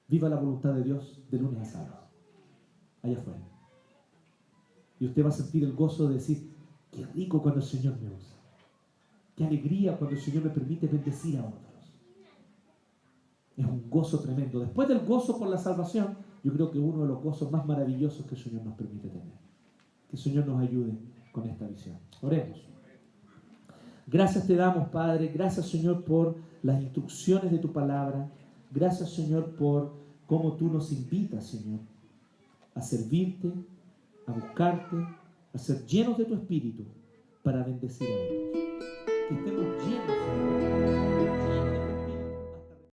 viva la voluntad de Dios de lunes a sábado, allá afuera. Y usted va a sentir el gozo de decir, qué rico cuando el Señor me usa. Qué alegría cuando el Señor me permite bendecir a otros. Es un gozo tremendo. Después del gozo por la salvación, yo creo que uno de los gozos más maravillosos que el Señor nos permite tener. Que el Señor nos ayude con esta visión. Oremos. Gracias te damos, Padre. Gracias, Señor, por las instrucciones de tu palabra. Gracias, Señor, por cómo tú nos invitas, Señor, a servirte, a buscarte, a ser llenos de tu Espíritu para bendecir a otros. Que estemos llenos, Señor,